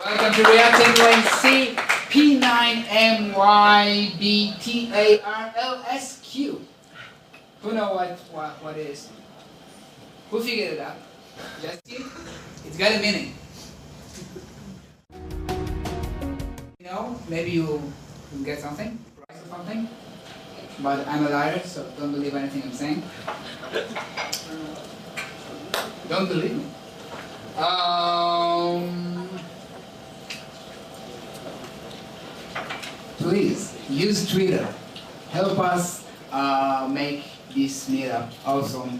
Welcome to ReactNYC P9mybTARLSK. Who know what it is? Who figured it out? Just you? It's got a meaning. You know, maybe you'll get something, prize or something. But I'm a liar, so don't believe anything I'm saying. Don't believe me. Please use Twitter. Help us make this meetup awesome.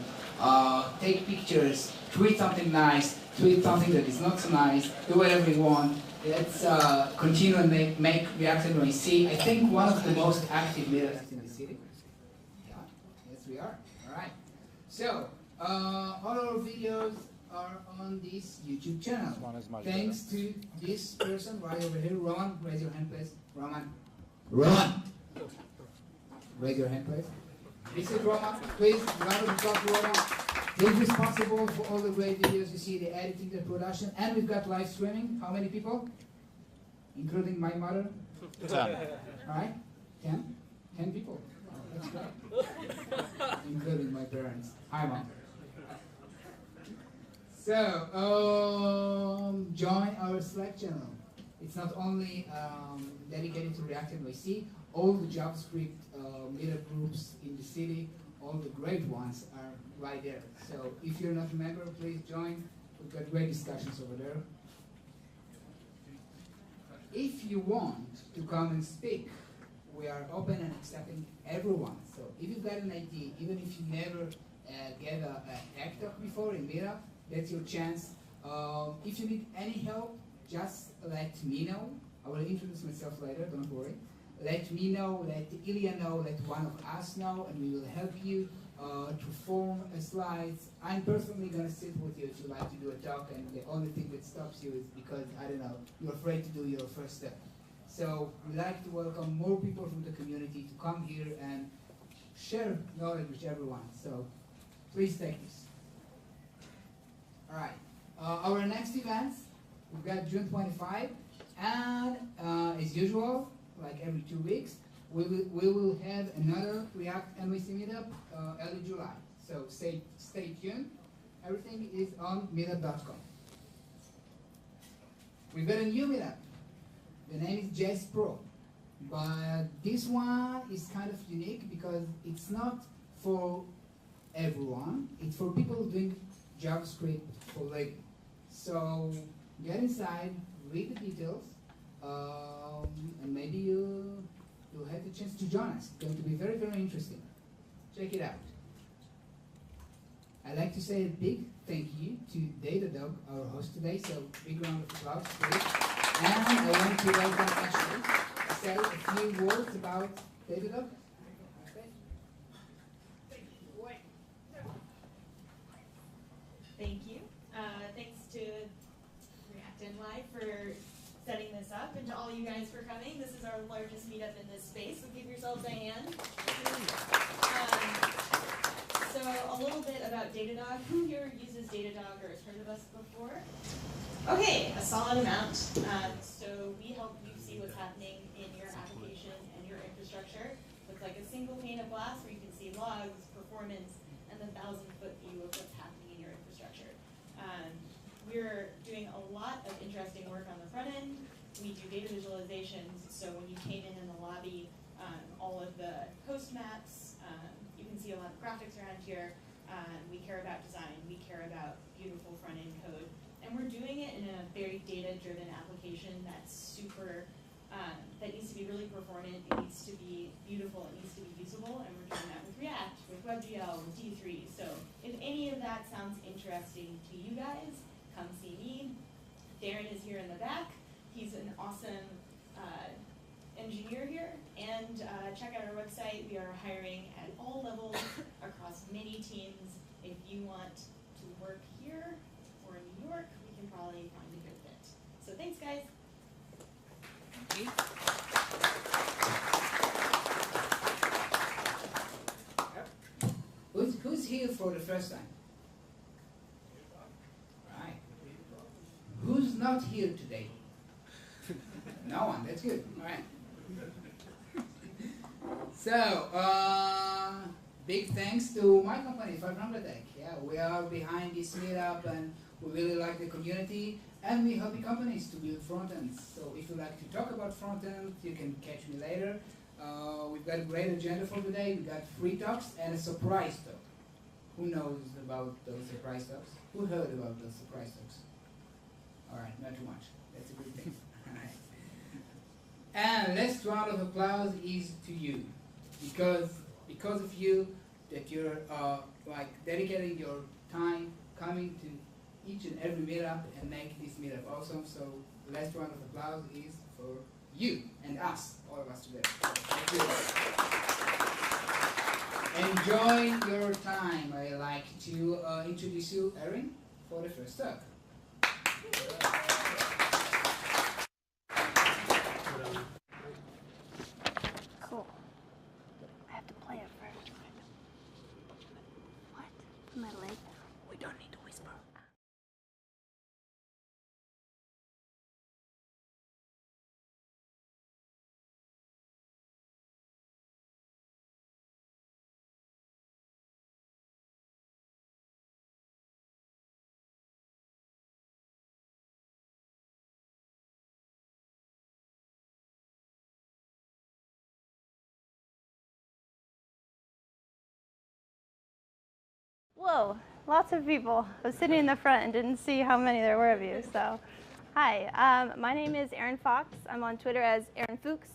Take pictures, tweet something nice, tweet something that is not so nice, do whatever you want. Let's continue and make ReactNYC, I think, one of the most active meetups in the city. Yeah, yes we are. Alright. So, all our videos are on this YouTube channel. Thanks to this person right over here. Roman, raise your hand please. Roman. Raise your hand please. This is Roman. Please, round of applause to Roman. He's responsible for all the great videos you see, the editing, the production, and we've got live streaming. How many people? Including my mother? 10. Alright? 10? 10 people. Oh, that's great. Including my parents. Hi, Mom. So, join our Slack channel. It's not only dedicated to ReactNYC, all the JavaScript meetup groups in the city, all the great ones are right there. So if you're not a member, please join. We've got great discussions over there. If you want to come and speak, we are open and accepting everyone. So if you've got an idea, even if you never gave a tech talk before in meetup, that's your chance. If you need any help, just let me know. I will introduce myself later, don't worry. Let me know, let Ilya know, let one of us know, and we will help you to form slides. I'm personally going to sit with you if you like to do a talk, and the only thing that stops you is because, I don't know, you're afraid to do your first step. So we like to welcome more people from the community to come here and share knowledge with everyone. So please take this. All right, our next events, we've got June 25, and as usual, like every 2 weeks, we will have another ReactNYC meetup early July. So stay tuned. Everything is on meetup.com. We've got a new meetup. The name is JS Pro. But this one is kind of unique because it's not for everyone. It's for people doing JavaScript for Lego. So get inside, read the details, and maybe you'll have the chance to join us. It's going to be very, very interesting. Check it out. I'd like to say a big thank you to Datadog, our host today. So big round of applause, please. And I want to welcome Ashley to say a few words about Datadog. Thank you. Thanks to ReactNY for setting this up, and to all you guys for coming. This is our largest meetup in this space, so give yourselves a hand. So a little bit about Datadog. Who here uses Datadog or has heard of us before? Okay, a solid amount. So we help you see what's happening in your application and your infrastructure with like a single pane of glass where you can see logs, performance, and the 1,000-foot view of what's happening in your infrastructure. We're doing a lot of interesting work on the front end. We do data visualizations, so when you came in the lobby, all of the host maps, you can see a lot of graphics around here. We care about design, we care about beautiful front end code, and we're doing it in a very data-driven application that's super, that needs to be really performant, it needs to be beautiful, it needs to be usable, and we're doing that with React, with WebGL, with D3. So if any of that sounds interesting to you guys, come see me. Darren is here in the back. He's an awesome engineer here. And check out our website. We are hiring at all levels across many teams. If you want to work here or in New York, we can probably find a good fit. So thanks, guys. Who's here for the first time? Right. Who's not here today? No one, that's good. All right. So, big thanks to my company, 500tech. Yeah, we are behind this meetup and we really like the community and we help companies to build frontends. So if you like to talk about frontend, you can catch me later. We've got a great agenda for today. We've got 3 talks and a surprise talk. Who knows about those surprise talks? Who heard about those surprise talks? All right, not too much. That's a good thing. All right. And last round of applause is to you, because of you that you're like dedicating your time coming to each and every meetup and make this meetup awesome. So last round of applause is for you and us, all of us together. Thank you. Enjoy your time. I like to introduce you, Erin, for the first talk. Cool. I have to play it first. What? My leg? We don't need to whisper. Whoa, lots of people. I was sitting in the front and didn't see how many there were of you. So, hi, my name is Erin Fox. I'm on Twitter as Erin Fuchs.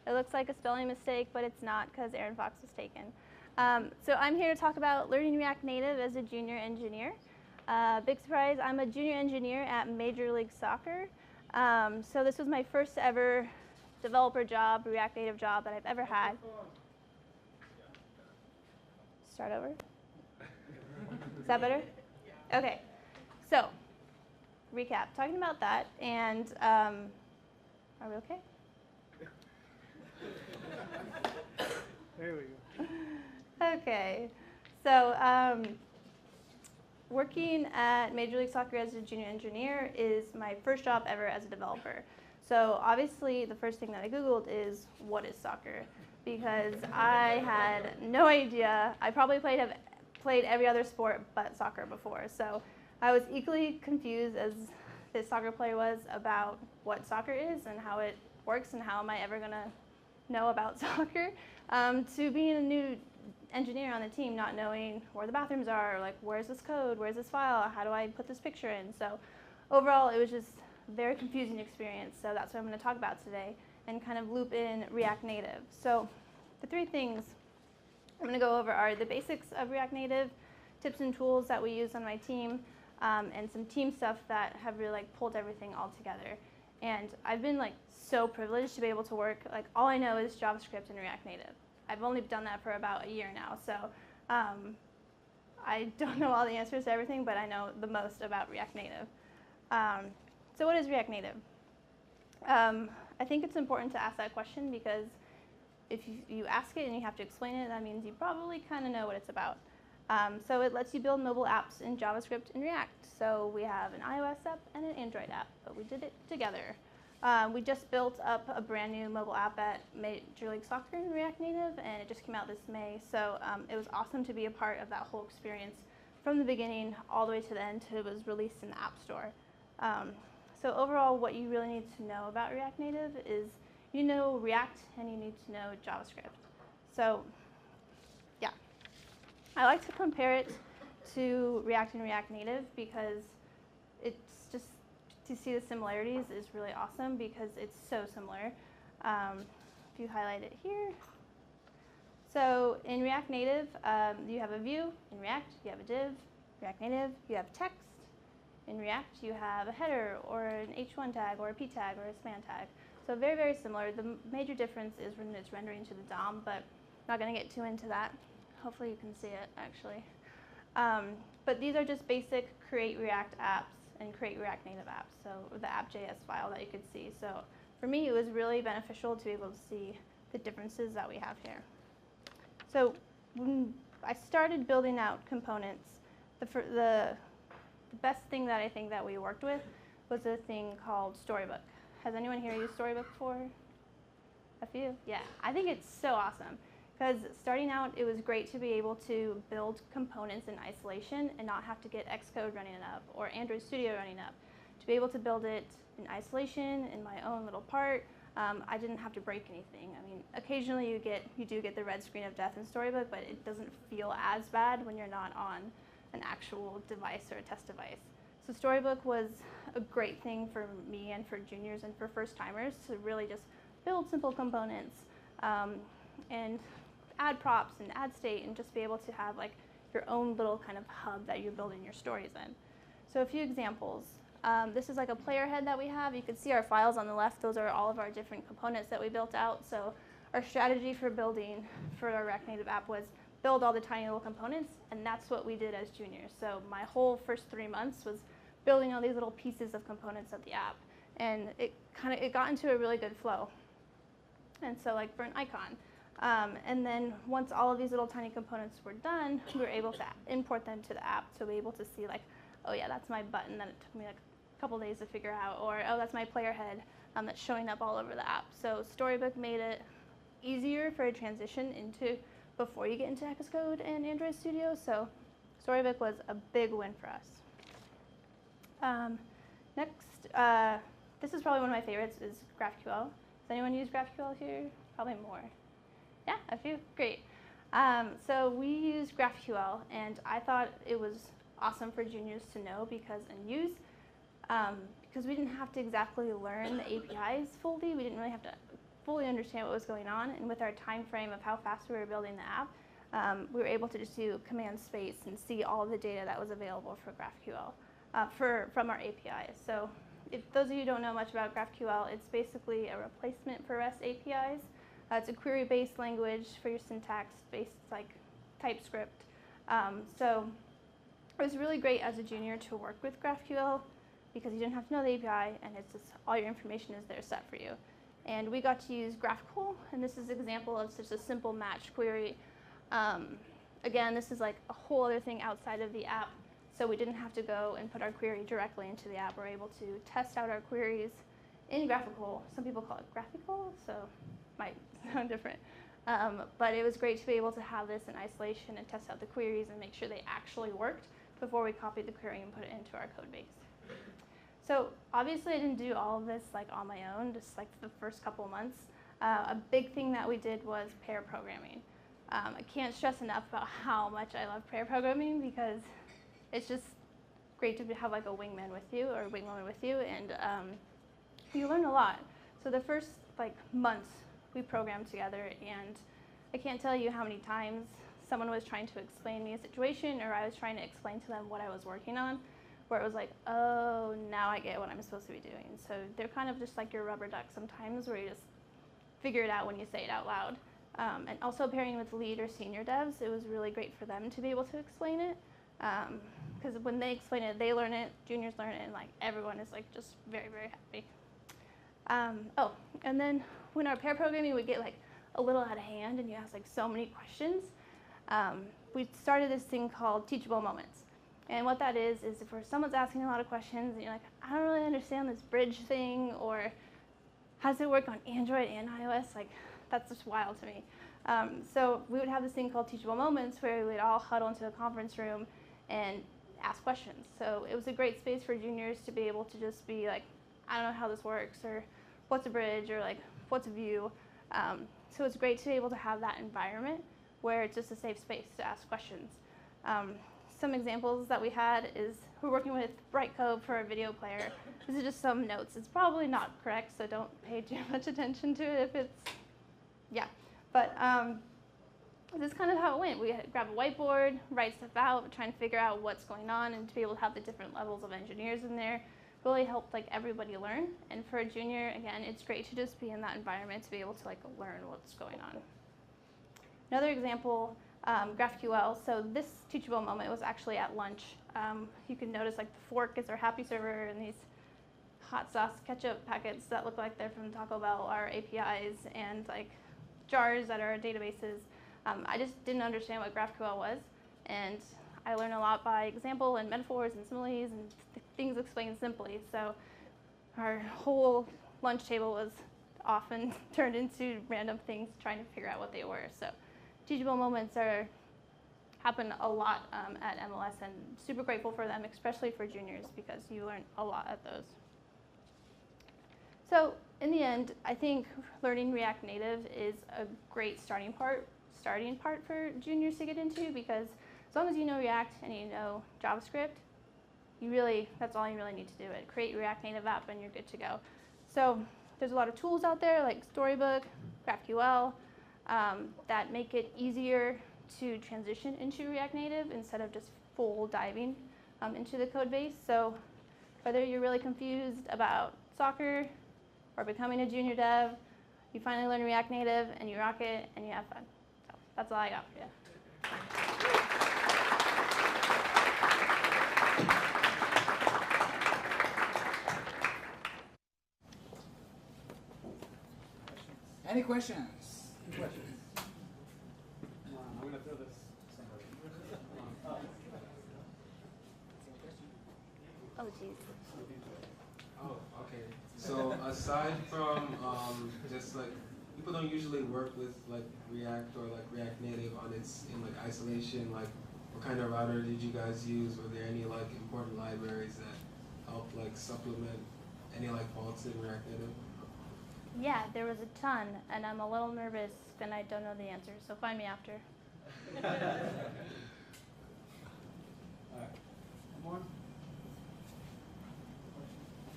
It looks like a spelling mistake, but it's not because Erin Fox was taken. So I'm here to talk about learning React Native as a junior engineer. Big surprise, I'm a junior engineer at Major League Soccer. So this was my first ever developer job, React Native job that I've ever had. Start over? Is that better? Okay. So, recap. Talking about that, and are we okay? There we go. Okay. So, working at Major League Soccer as a junior engineer is my first job ever as a developer. So obviously, the first thing that I Googled is, what is soccer? Because I had no idea. I probably played every other sport but soccer before. So I was equally confused as this soccer player was about what soccer is and how it works and how am I ever going to know about soccer, to being a new engineer on the team, not knowing where the bathrooms are, or like where's this code, where's this file, how do I put this picture in. So overall, it was just a very confusing experience. So that's what I'm going to talk about today and kind of loop in React Native. So the 3 things I'm going to go over are the basics of React Native, tips and tools that we use on my team, and some team stuff that have really like pulled everything all together. And I've been like so privileged to be able to work, like all I know is JavaScript and React Native. I've only done that for about a year now, so I don't know all the answers to everything, but I know the most about React Native. So what is React Native? I think it's important to ask that question because if you ask it and you have to explain it, that means you probably kind of know what it's about. So it lets you build mobile apps in JavaScript and React. So we have an iOS app and an Android app, but we did it together. We just built up a brand new mobile app at Major League Soccer in React Native, and it just came out this May. So it was awesome to be a part of that whole experience from the beginning all the way to the end till it was released in the App Store. So overall, what you really need to know about React Native is you know React and you need to know JavaScript. So yeah, I like to compare it to React and React Native because it's just, to see the similarities is really awesome because it's so similar. If you highlight it here. So in React Native, you have a view. In React, you have a div. React Native, you have text. In React, you have a header or an H1 tag or a P tag or a span tag. So very, very similar. The major difference is when it's rendering to the DOM, but I'm not going to get too into that. Hopefully you can see it, actually. But these are just basic create React apps and create React Native apps, so the app.js file that you could see. So for me, it was really beneficial to be able to see the differences that we have here. So when I started building out components, the best thing that I think that we worked with was a thing called Storybook. Has anyone here used Storybook before? A few? Yeah, I think it's so awesome. Because starting out, it was great to be able to build components in isolation and not have to get Xcode running up or Android Studio running up. To be able to build it in isolation in my own little part, I didn't have to break anything. I mean, occasionally you do get the red screen of death in Storybook, but it doesn't feel as bad when you're not on an actual device or a test device. So Storybook was a great thing for me and for juniors and for first-timers to really just build simple components and add props and add state and just be able to have like your own little kind of hub that you're building your stories in. So a few examples. This is like a player head that we have. You can see our files on the left. Those are all of our different components that we built out. So our strategy for building for our React Native app was build all the tiny little components, and that's what we did as juniors. So my whole first 3 months was building all these little pieces of components of the app, and it got into a really good flow. And so like for an icon. And then once all of these little tiny components were done, we were able to import them to the app to be able to see like, oh yeah, that's my button that it took me like a couple days to figure out, or oh, that's my player head that's showing up all over the app. So Storybook made it easier for a transition into before you get into Xcode and Android Studio. So Storybook was a big win for us. Next, this is probably one of my favorites, is GraphQL. Does anyone use GraphQL here? Probably more. Yeah, a few, great. So we use GraphQL, and I thought it was awesome for juniors to know because we didn't have to exactly learn the APIs fully. We didn't really have to fully understand what was going on, and with our time frame of how fast we were building the app, we were able to just do command space and see all of the data that was available for GraphQL from our APIs. So if those of you who don't know much about GraphQL, it's basically a replacement for REST APIs. It's a query-based language for your syntax-based like TypeScript. So it was really great as a junior to work with GraphQL because you didn't have to know the API, and it's just all your information is there set for you. And we got to use GraphQL, and this is an example of such a simple match query. Again, this is like a whole other thing outside of the app, so we didn't have to go and put our query directly into the app. We're able to test out our queries in GraphQL. Some people call it graphical, so might sound different. But it was great to be able to have this in isolation and test out the queries and make sure they actually worked before we copied the query and put it into our code base. So obviously I didn't do all of this like on my own, just like the first couple months. A big thing that we did was pair programming. I can't stress enough about how much I love pair programming because it's just great to have like a wingman with you or a wingwoman with you, and you learn a lot. So the first like months we programmed together, and I can't tell you how many times someone was trying to explain me a situation or I was trying to explain to them what I was working on, where it was like, oh, now I get what I'm supposed to be doing. So they're kind of just like your rubber duck sometimes, where you just figure it out when you say it out loud. And also pairing with lead or senior devs, it was really great for them to be able to explain it. Because when they explain it, they learn it, juniors learn it, and like everyone is like just very, very happy. Oh, and then when our pair programming would get like a little out of hand and you ask like so many questions, we started this thing called teachable moments. And what that is if someone's asking a lot of questions and you're like, I don't really understand this bridge thing, or how does it work on Android and iOS, like that's just wild to me. So we would have this thing called teachable moments where we would all huddle into a conference room and ask questions. So it was a great space for juniors to be able to just be like, I don't know how this works, or what's a bridge, or like what's a view. So it's great to be able to have that environment where it's just a safe space to ask questions. Some examples that we had is we're working with Brightcove for a video player. These are just some notes. It's probably not correct, so don't pay too much attention to it if it's, yeah. But this is kind of how it went. We grab a whiteboard, write stuff out, trying to figure out what's going on, and to be able to have the different levels of engineers in there really helped like everybody learn. And for a junior, again, it's great to just be in that environment to be able to like learn what's going on. Another example, GraphQL. So this teachable moment was actually at lunch. You can notice like the fork is our happy server, and these hot sauce ketchup packets that look like they're from Taco Bell are APIs, and like jars that are databases. I just didn't understand what GraphQL was, and I learned a lot by example and metaphors and similes and things explained simply. So our whole lunch table was often turned into random things trying to figure out what they were. So teachable moments happen a lot at MLS, and super grateful for them, especially for juniors, because you learn a lot at those. So in the end, I think learning React Native is a great starting part for juniors to get into, because as long as you know React and you know JavaScript, that's all you really need to do. Create your React Native app and you're good to go. So there's a lot of tools out there like Storybook, GraphQL, that make it easier to transition into React Native instead of just full diving into the code base. So whether you're really confused about soccer or becoming a junior dev, you finally learn React Native and you rock it and you have fun. So that's all I got for you. Any questions? Any questions? I'm going to throw this somewhere. Oh, geez. Oh, okay. So aside from just like people don't usually work with like React or like React Native in like isolation. Like, what kind of router did you guys use? Were there any like important libraries that help like supplement any like faults in React Native? Yeah, there was a ton, and I'm a little nervous and I don't know the answer, so find me after. All right. One more?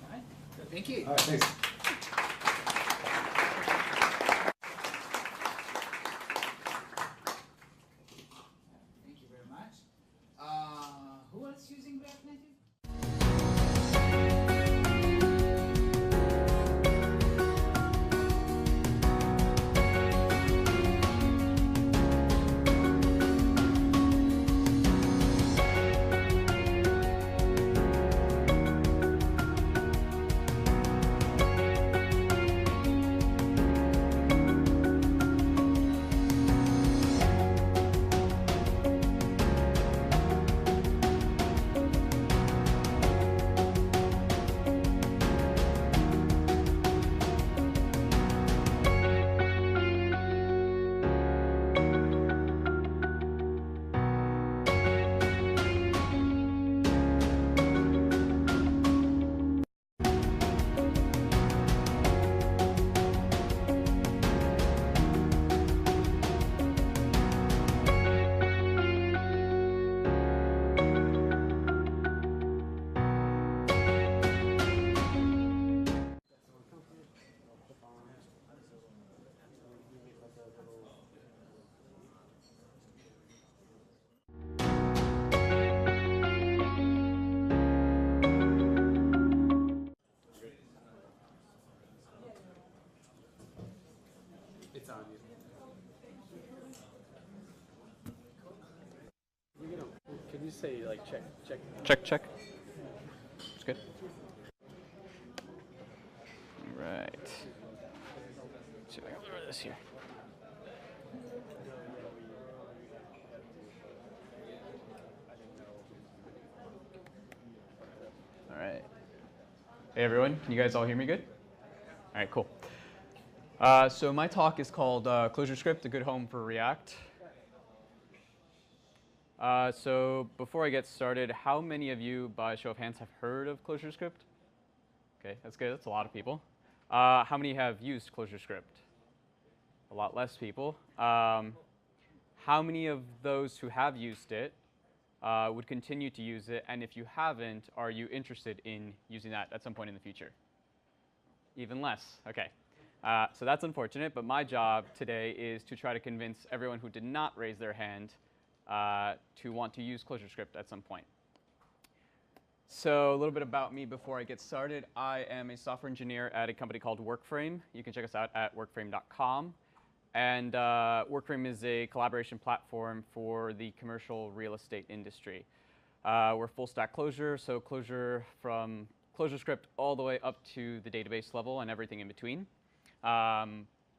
All right. Good. Thank you. All right, thanks. Thank you very much. Who else using React Native? It's on you. Can you say like check? Check. It's good. All right. Let's see if I can lower this here. All right. Hey everyone, can you guys all hear me good? All right, cool. So my talk is called ClojureScript, a good home for React. So before I get started, how many of you, by show of hands, have heard of ClojureScript? Okay, that's good. That's a lot of people. How many have used ClojureScript? A lot less people. How many of those who have used it would continue to use it? And if you haven't, are you interested in using that at some point in the future? Even less. Okay. So that's unfortunate, but my job today is to try to convince everyone who did not raise their hand to want to use ClojureScript at some point. So a little bit about me before I get started. I am a software engineer at a company called Workframe. You can check us out at workframe.com. And Workframe is a collaboration platform for the commercial real estate industry. We're full stack Clojure, so Clojure from ClojureScript all the way up to the database level and everything in between.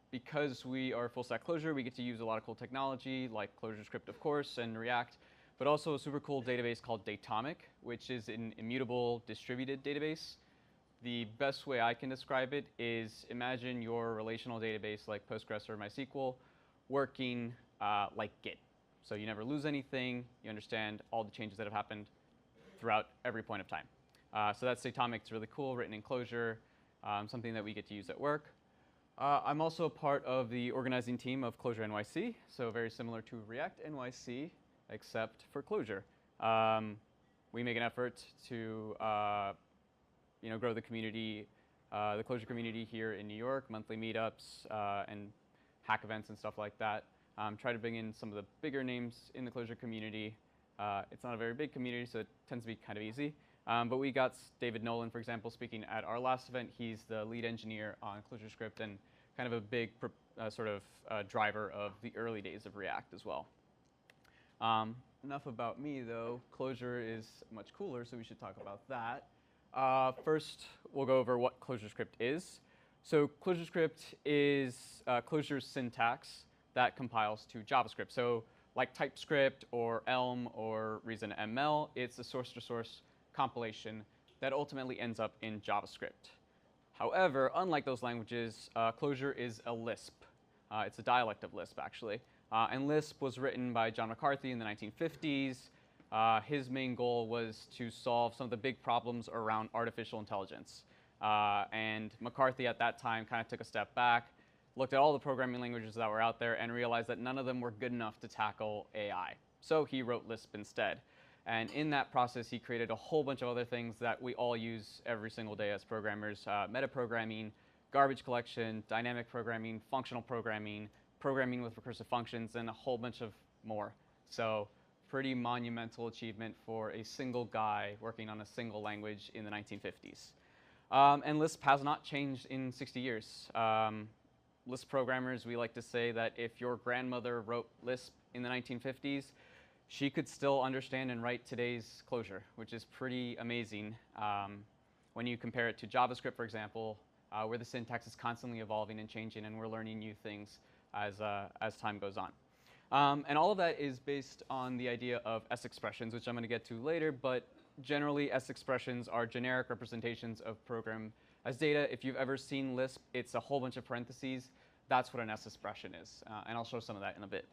Because we are full stack Clojure, we get to use a lot of cool technology like ClojureScript, of course, and React, but also a super cool database called Datomic, which is an immutable distributed database. the best way I can describe it is imagine your relational database like Postgres or MySQL working like Git. So you never lose anything. You understand all the changes that have happened throughout every point of time. So that's Datomic. It's really cool, written in Clojure, something that we get to use at work. I'm also part of the organizing team of ClojureNYC, so very similar to ReactNYC, except for Clojure. We make an effort to grow the community, the Clojure community here in New York, monthly meetups and hack events and stuff like that. Try to bring in some of the bigger names in the Clojure community. It's not a very big community, so it tends to be kind of easy. But we got David Nolan, for example, speaking at our last event. He's the lead engineer on ClojureScript and kind of a big driver of the early days of React as well. Enough about me, though. Clojure is much cooler, so we should talk about that. First, we'll go over what ClojureScript is. So ClojureScript is Clojure's syntax that compiles to JavaScript. So like TypeScript or Elm or ReasonML, it's a source-to-source compilation that ultimately ends up in JavaScript. However, unlike those languages, Clojure is a Lisp. It's a dialect of Lisp, actually. And Lisp was written by John McCarthy in the 1950s. His main goal was to solve some of the big problems around artificial intelligence. And McCarthy at that time kind of took a step back, looked at all the programming languages that were out there, and realized that none of them were good enough to tackle AI. So he wrote Lisp instead. And in that process, he created a whole bunch of other things that we all use every single day as programmers: metaprogramming, garbage collection, dynamic programming, functional programming, programming with recursive functions, and a whole bunch of more. So pretty monumental achievement for a single guy working on a single language in the 1950s. And Lisp has not changed in 60 years. Lisp programmers, we like to say that if your grandmother wrote Lisp in the 1950s, she could still understand and write today's Clojure, which is pretty amazing when you compare it to JavaScript, for example, where the syntax is constantly evolving and changing, and we're learning new things as time goes on. And all of that is based on the idea of S-expressions, which I'm going to get to later, but generally S-expressions are generic representations of program as data. If you've ever seen Lisp, it's a whole bunch of parentheses. That's what an S-expression is, and I'll show some of that in a bit.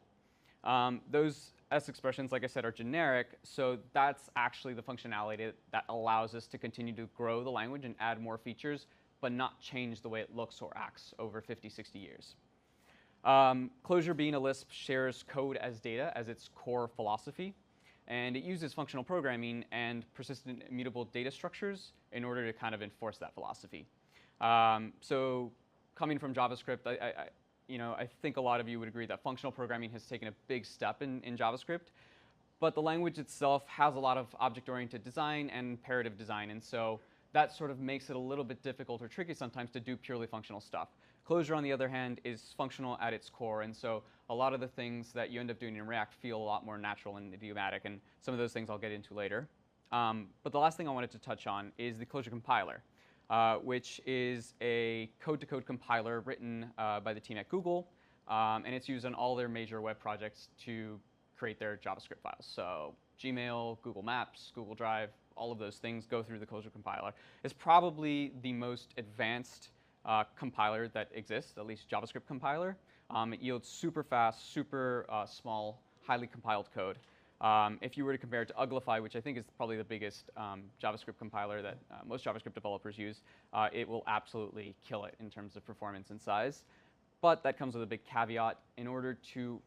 Those S-expressions, like I said, are generic, so that's actually the functionality that allows us to continue to grow the language and add more features, but not change the way it looks or acts over 50, 60 years. Clojure, being a Lisp, shares code as data as its core philosophy, and it uses functional programming and persistent immutable data structures in order to kind of enforce that philosophy. So coming from JavaScript, I think a lot of you would agree that functional programming has taken a big step in JavaScript, but the language itself has a lot of object-oriented design and imperative design, and so that sort of makes it a little bit difficult or tricky sometimes to do purely functional stuff. Clojure, on the other hand, is functional at its core, and so a lot of the things that you end up doing in React feel a lot more natural and idiomatic, and some of those things I'll get into later. But the last thing I wanted to touch on is the Clojure compiler, which is a code-to-code compiler written by the team at Google, and it's used on all their major web projects to create their JavaScript files. So Gmail, Google Maps, Google Drive, all of those things go through the Clojure compiler. It's probably the most advanced compiler that exists, at least JavaScript compiler. It yields super fast, super small, highly compiled code. If you were to compare it to Uglify, which I think is probably the biggest JavaScript compiler that most JavaScript developers use, it will absolutely kill it in terms of performance and size. But that comes with a big caveat. In order to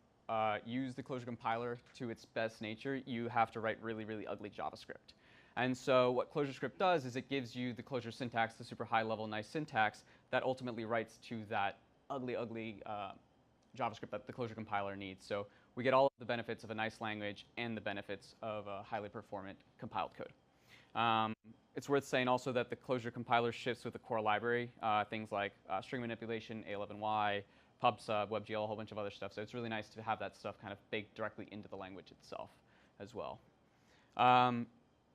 use the Clojure compiler to its best nature, you have to write really, really ugly JavaScript. And so what ClojureScript does is it gives you the Clojure syntax, the super high-level, nice syntax that ultimately writes to that ugly, ugly JavaScript that the Clojure compiler needs. So we get all of the benefits of a nice language and the benefits of a highly performant compiled code. It's worth saying also that the Clojure compiler ships with the core library, things like string manipulation, A11Y, PubSub, WebGL, a whole bunch of other stuff. So it's really nice to have that stuff kind of baked directly into the language itself as well.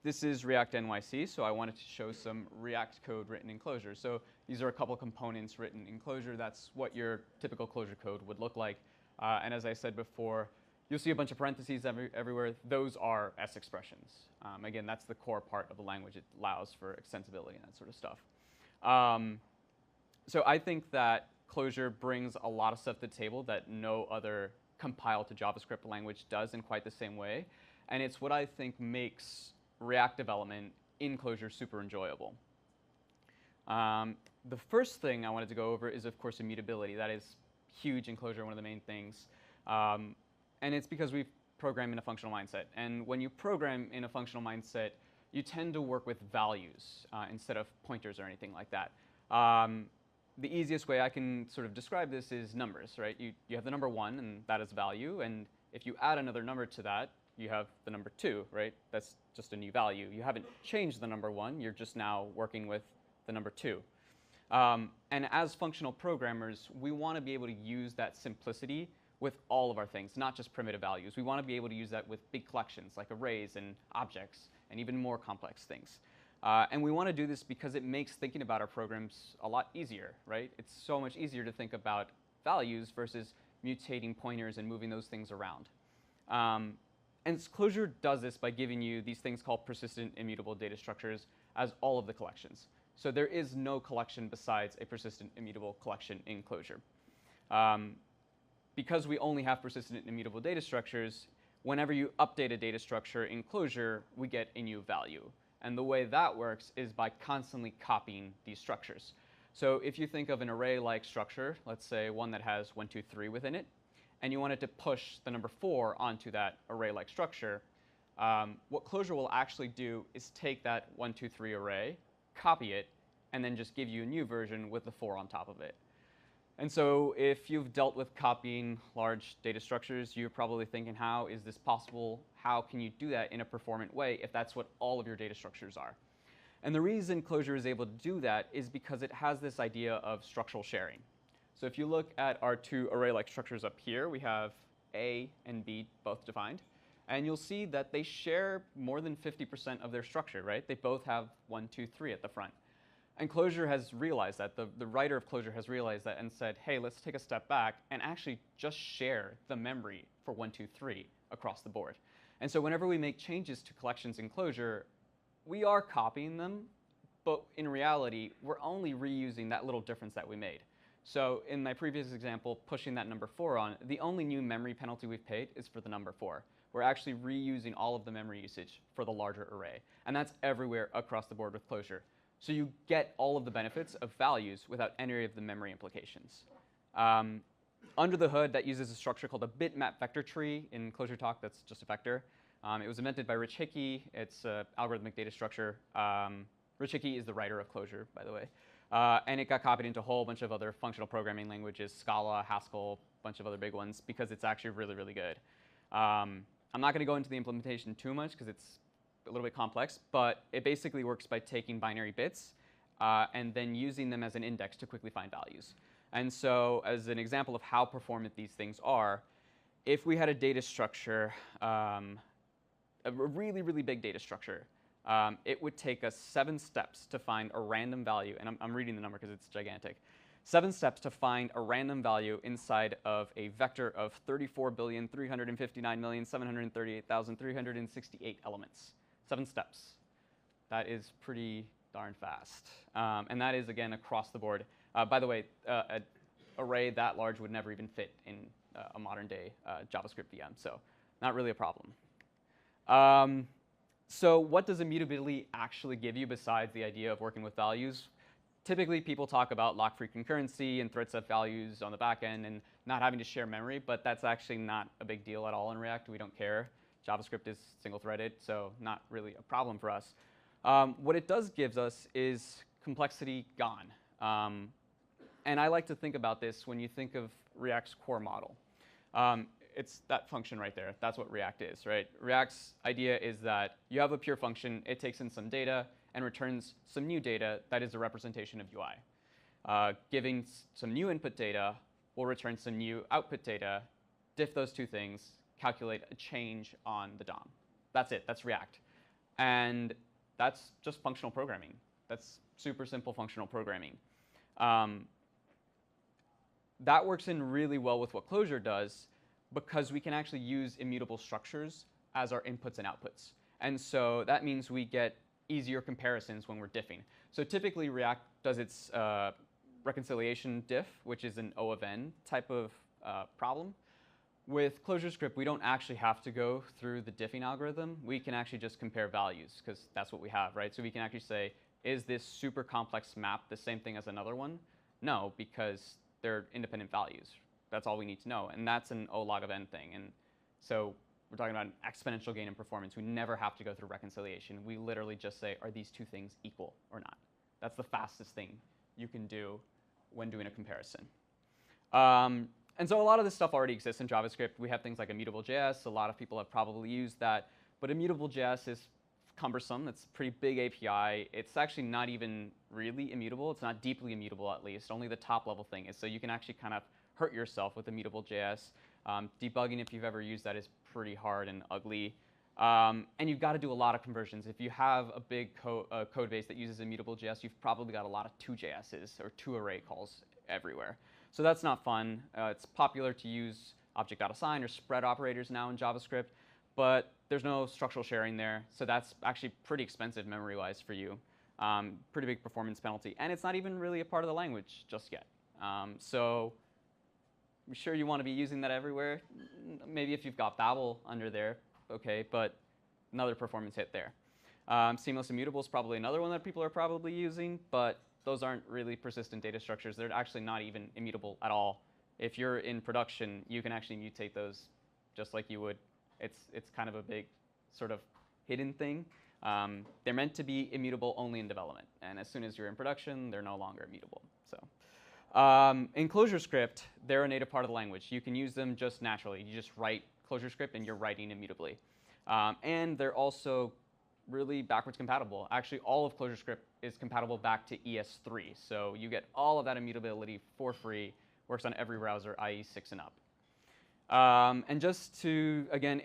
This is ReactNYC, so I wanted to show some React code written in Clojure. So these are a couple components written in Clojure. That's what your typical Clojure code would look like. And as I said before, you'll see a bunch of parentheses everywhere. Those are S-expressions. Again, that's the core part of the language. It allows for extensibility and that sort of stuff. So I think that Clojure brings a lot of stuff to the table that no other compiled to JavaScript language does in quite the same way. And it's what I think makes React development in Clojure super enjoyable. The first thing I wanted to go over is, of course, immutability. That is huge in Clojure, one of the main things. And it's because we program in a functional mindset. And when you program in a functional mindset, you tend to work with values instead of pointers or anything like that. The easiest way I can sort of describe this is numbers, right? You have the number 1, and that is value. And if you add another number to that, you have the number 2, right? That's just a new value. You haven't changed the number 1. You're just now working with the number 2. And as functional programmers, we want to be able to use that simplicity with all of our things, not just primitive values. We want to be able to use that with big collections like arrays and objects and even more complex things. And we want to do this because it makes thinking about our programs a lot easier, right? It's so much easier to think about values versus mutating pointers and moving those things around. And Clojure does this by giving you these things called persistent immutable data structures as all of the collections. So there is no collection besides a persistent immutable collection in Clojure. Because we only have persistent immutable data structures, whenever you update a data structure in Clojure, we get a new value. And the way that works is by constantly copying these structures. So if you think of an array-like structure, let's say one that has 1, 2, 3 within it, and you wanted to push the number 4 onto that array-like structure, what Clojure will actually do is take that 1, 2, 3 array, copy it, and then just give you a new version with the 4 on top of it. And so if you've dealt with copying large data structures, you're probably thinking, how is this possible? How can you do that in a performant way if that's what all of your data structures are? And the reason Clojure is able to do that is because it has this idea of structural sharing. So if you look at our 2 array-like structures up here, we have A and B both defined. And you'll see that they share more than 50% of their structure, right? They both have 1, 2, 3 at the front. And Clojure has realized that, the writer of Clojure has realized that and said, hey, let's take a step back and actually just share the memory for 1, 2, 3 across the board. And so whenever we make changes to collections in Clojure, we are copying them, but in reality, we're only reusing that little difference that we made. So in my previous example, pushing that number 4 on, the only new memory penalty we've paid is for the number 4. We're actually reusing all of the memory usage for the larger array. And that's everywhere across the board with Clojure. So you get all of the benefits of values without any of the memory implications. Under the hood, that uses a structure called a bitmap vector tree. In Clojure talk, that's just a vector. It was invented by Rich Hickey. It's an algorithmic data structure. Rich Hickey is the writer of Clojure, by the way. And it got copied into a whole bunch of other functional programming languages, Scala, Haskell, a bunch of other big ones, because it's actually really, really good. I'm not going to go into the implementation too much because it's a little bit complex, but it basically works by taking binary bits and then using them as an index to quickly find values. And so as an example of how performant these things are, if we had a data structure, a really, really big data structure, it would take us 7 steps to find a random value, and I'm reading the number because it's gigantic. 7 steps to find a random value inside of a vector of 34,359,738,368 elements. 7 steps. That is pretty darn fast. And that is, again, across the board. By the way, an array that large would never even fit in a modern day JavaScript VM, so not really a problem. So what does immutability actually give you besides the idea of working with values? Typically, people talk about lock-free concurrency and thread set values on the back end and not having to share memory, but that's actually not a big deal at all in React. We don't care. JavaScript is single-threaded, so not really a problem for us. What it does give us is complexity gone. And I like to think about this when you think of React's core model. It's that function right there. That's what React is, right? React's idea is that you have a pure function. It takes in some data and returns some new data that is a representation of UI. Giving some new input data will return some new output data, diff those two things, calculate a change on the DOM. That's it. That's React. And that's just functional programming. That's super simple functional programming. That works in really well with what Clojure does because we can actually use immutable structures as our inputs and outputs. And so that means we get easier comparisons when we're diffing. So typically React does its reconciliation diff, which is an O of n type of problem. With ClojureScript, we don't actually have to go through the diffing algorithm. We can actually just compare values, because that's what we have, right? So we can actually say, is this super complex map the same thing as another one? No, because they're independent values. That's all we need to know, and that's an O log of n thing. And so we're talking about an exponential gain in performance. We never have to go through reconciliation. We literally just say, are these two things equal or not? That's the fastest thing you can do when doing a comparison. And so a lot of this stuff already exists in JavaScript. We have things like immutable.js. A lot of people have probably used that. But immutable.js is cumbersome. It's a pretty big API. It's actually not even really immutable. It's not deeply immutable, at least. Only the top level thing is. So you can actually kind of hurt yourself with immutable.js. Debugging, if you've ever used that, is pretty hard and ugly. And you've got to do a lot of conversions. If you have a big code base that uses immutable.js, you've probably got a lot of 2JSs or 2-array calls everywhere. So that's not fun. It's popular to use object.assign or spread operators now in JavaScript, but there's no structural sharing there. So that's actually pretty expensive memory-wise for you. Pretty big performance penalty. And it's not even really a part of the language just yet. So I'm sure you want to be using that everywhere. Maybe if you've got Babel under there, okay, but another performance hit there. Seamless immutable is probably another one that people are probably using, but those aren't really persistent data structures. They're actually not even immutable at all. If you're in production, you can actually mutate those just like you would. It's kind of a big sort of hidden thing. They're meant to be immutable only in development. And as soon as you're in production, they're no longer immutable. So in ClojureScript, they're a native part of the language. You can use them just naturally. You just write ClojureScript and you're writing immutably. And they're also really backwards compatible. Actually, all of ClojureScript is compatible back to ES3. So you get all of that immutability for free. Works on every browser, i.e. 6 and up. And just to, again,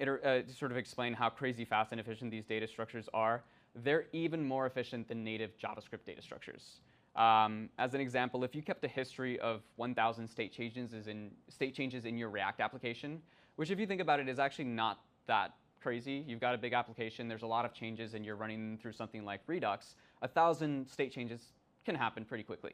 sort of explain how crazy fast and efficient these data structures are, they're even more efficient than native JavaScript data structures. As an example, if you kept a history of 1,000 state changes in your React application, which if you think about it is actually not that crazy. You've got a big application, there's a lot of changes, and you're running through something like Redux. 1,000 state changes can happen pretty quickly.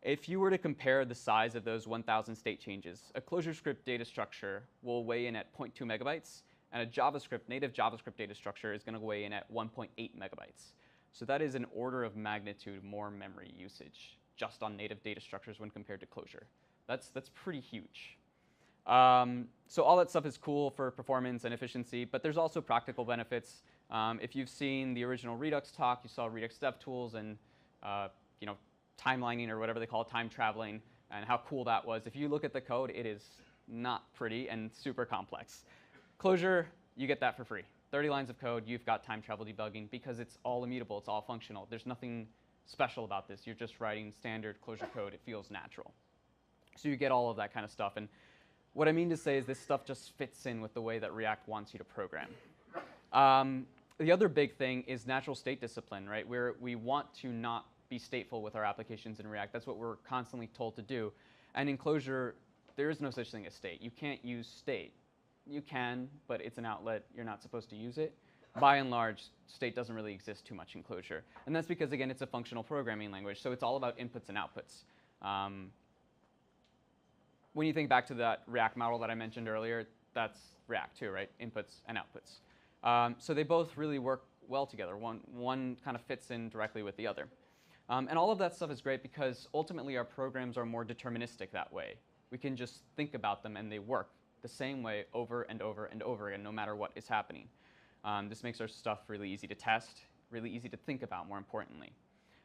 If you were to compare the size of those 1,000 state changes, a ClojureScript data structure will weigh in at 0.2 megabytes, and a native JavaScript data structure is going to weigh in at 1.8 megabytes. So that is an order of magnitude more memory usage just on native data structures when compared to Clojure. That's pretty huge. So all that stuff is cool for performance and efficiency, but there's also practical benefits. If you've seen the original Redux talk, you saw Redux DevTools and timelining or whatever they call it, time traveling, and how cool that was. If you look at the code, it is not pretty and super complex. Clojure, you get that for free. 30 lines of code, you've got time travel debugging because it's all immutable, it's all functional. There's nothing special about this. You're just writing standard Clojure code. It feels natural. So you get all of that kind of stuff. And what I mean to say is this stuff just fits in with the way that React wants you to program. The other big thing is natural state discipline, right? Where we want to not be stateful with our applications in React. That's what we're constantly told to do. And in Clojure, there is no such thing as state. You can't use state. You can, but it's an outlet. You're not supposed to use it. By and large, state doesn't really exist too much in Clojure. And that's because, again, it's a functional programming language. So it's all about inputs and outputs. When you think back to that React model that I mentioned earlier, that's React too, right? Inputs and outputs. So they both really work well together. One kind of fits in directly with the other. And all of that stuff is great because ultimately our programs are more deterministic that way. We can just think about them and they work the same way over and over and over again, no matter what is happening. This makes our stuff really easy to test, really easy to think about, more importantly.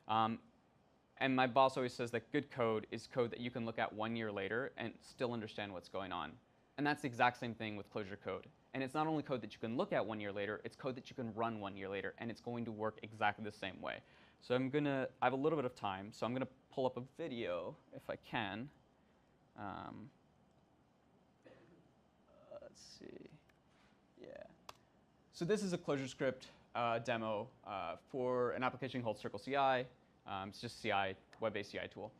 And my boss always says that good code is code that you can look at 1 year later and still understand what's going on. And that's the exact same thing with Clojure code. And it's not only code that you can look at 1 year later, it's code that you can run 1 year later, and it's going to work exactly the same way. So I have a little bit of time, so I'm gonna pull up a video if I can. Let's see, yeah. So this is a ClojureScript demo for an application called CircleCI. It's just CI, web-based CI tool.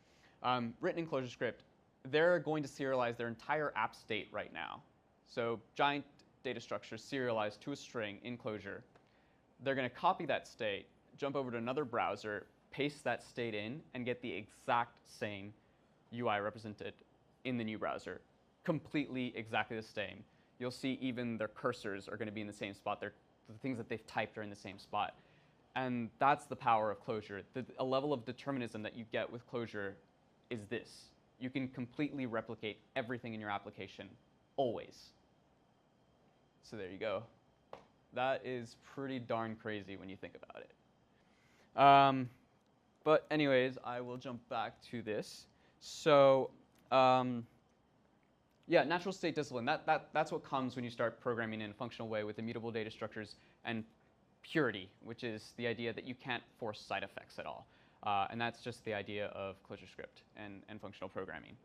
Written in ClojureScript, they're going to serialize their entire app state right now. So giant data structure serialized to a string in Clojure. They're going to copy that state, jump over to another browser, paste that state in and get the exact same UI represented in the new browser. Completely exactly the same. You'll see even their cursors are going to be in the same spot. The things that they've typed are in the same spot. And that's the power of Clojure. A level of determinism that you get with Clojure is this. You can completely replicate everything in your application, always. So there you go. That is pretty darn crazy when you think about it. But anyways, I will jump back to this. So yeah, natural state discipline. That's what comes when you start programming in a functional way with immutable data structures and purity, which is the idea that you can't force side effects at all. And that's just the idea of ClojureScript and functional programming.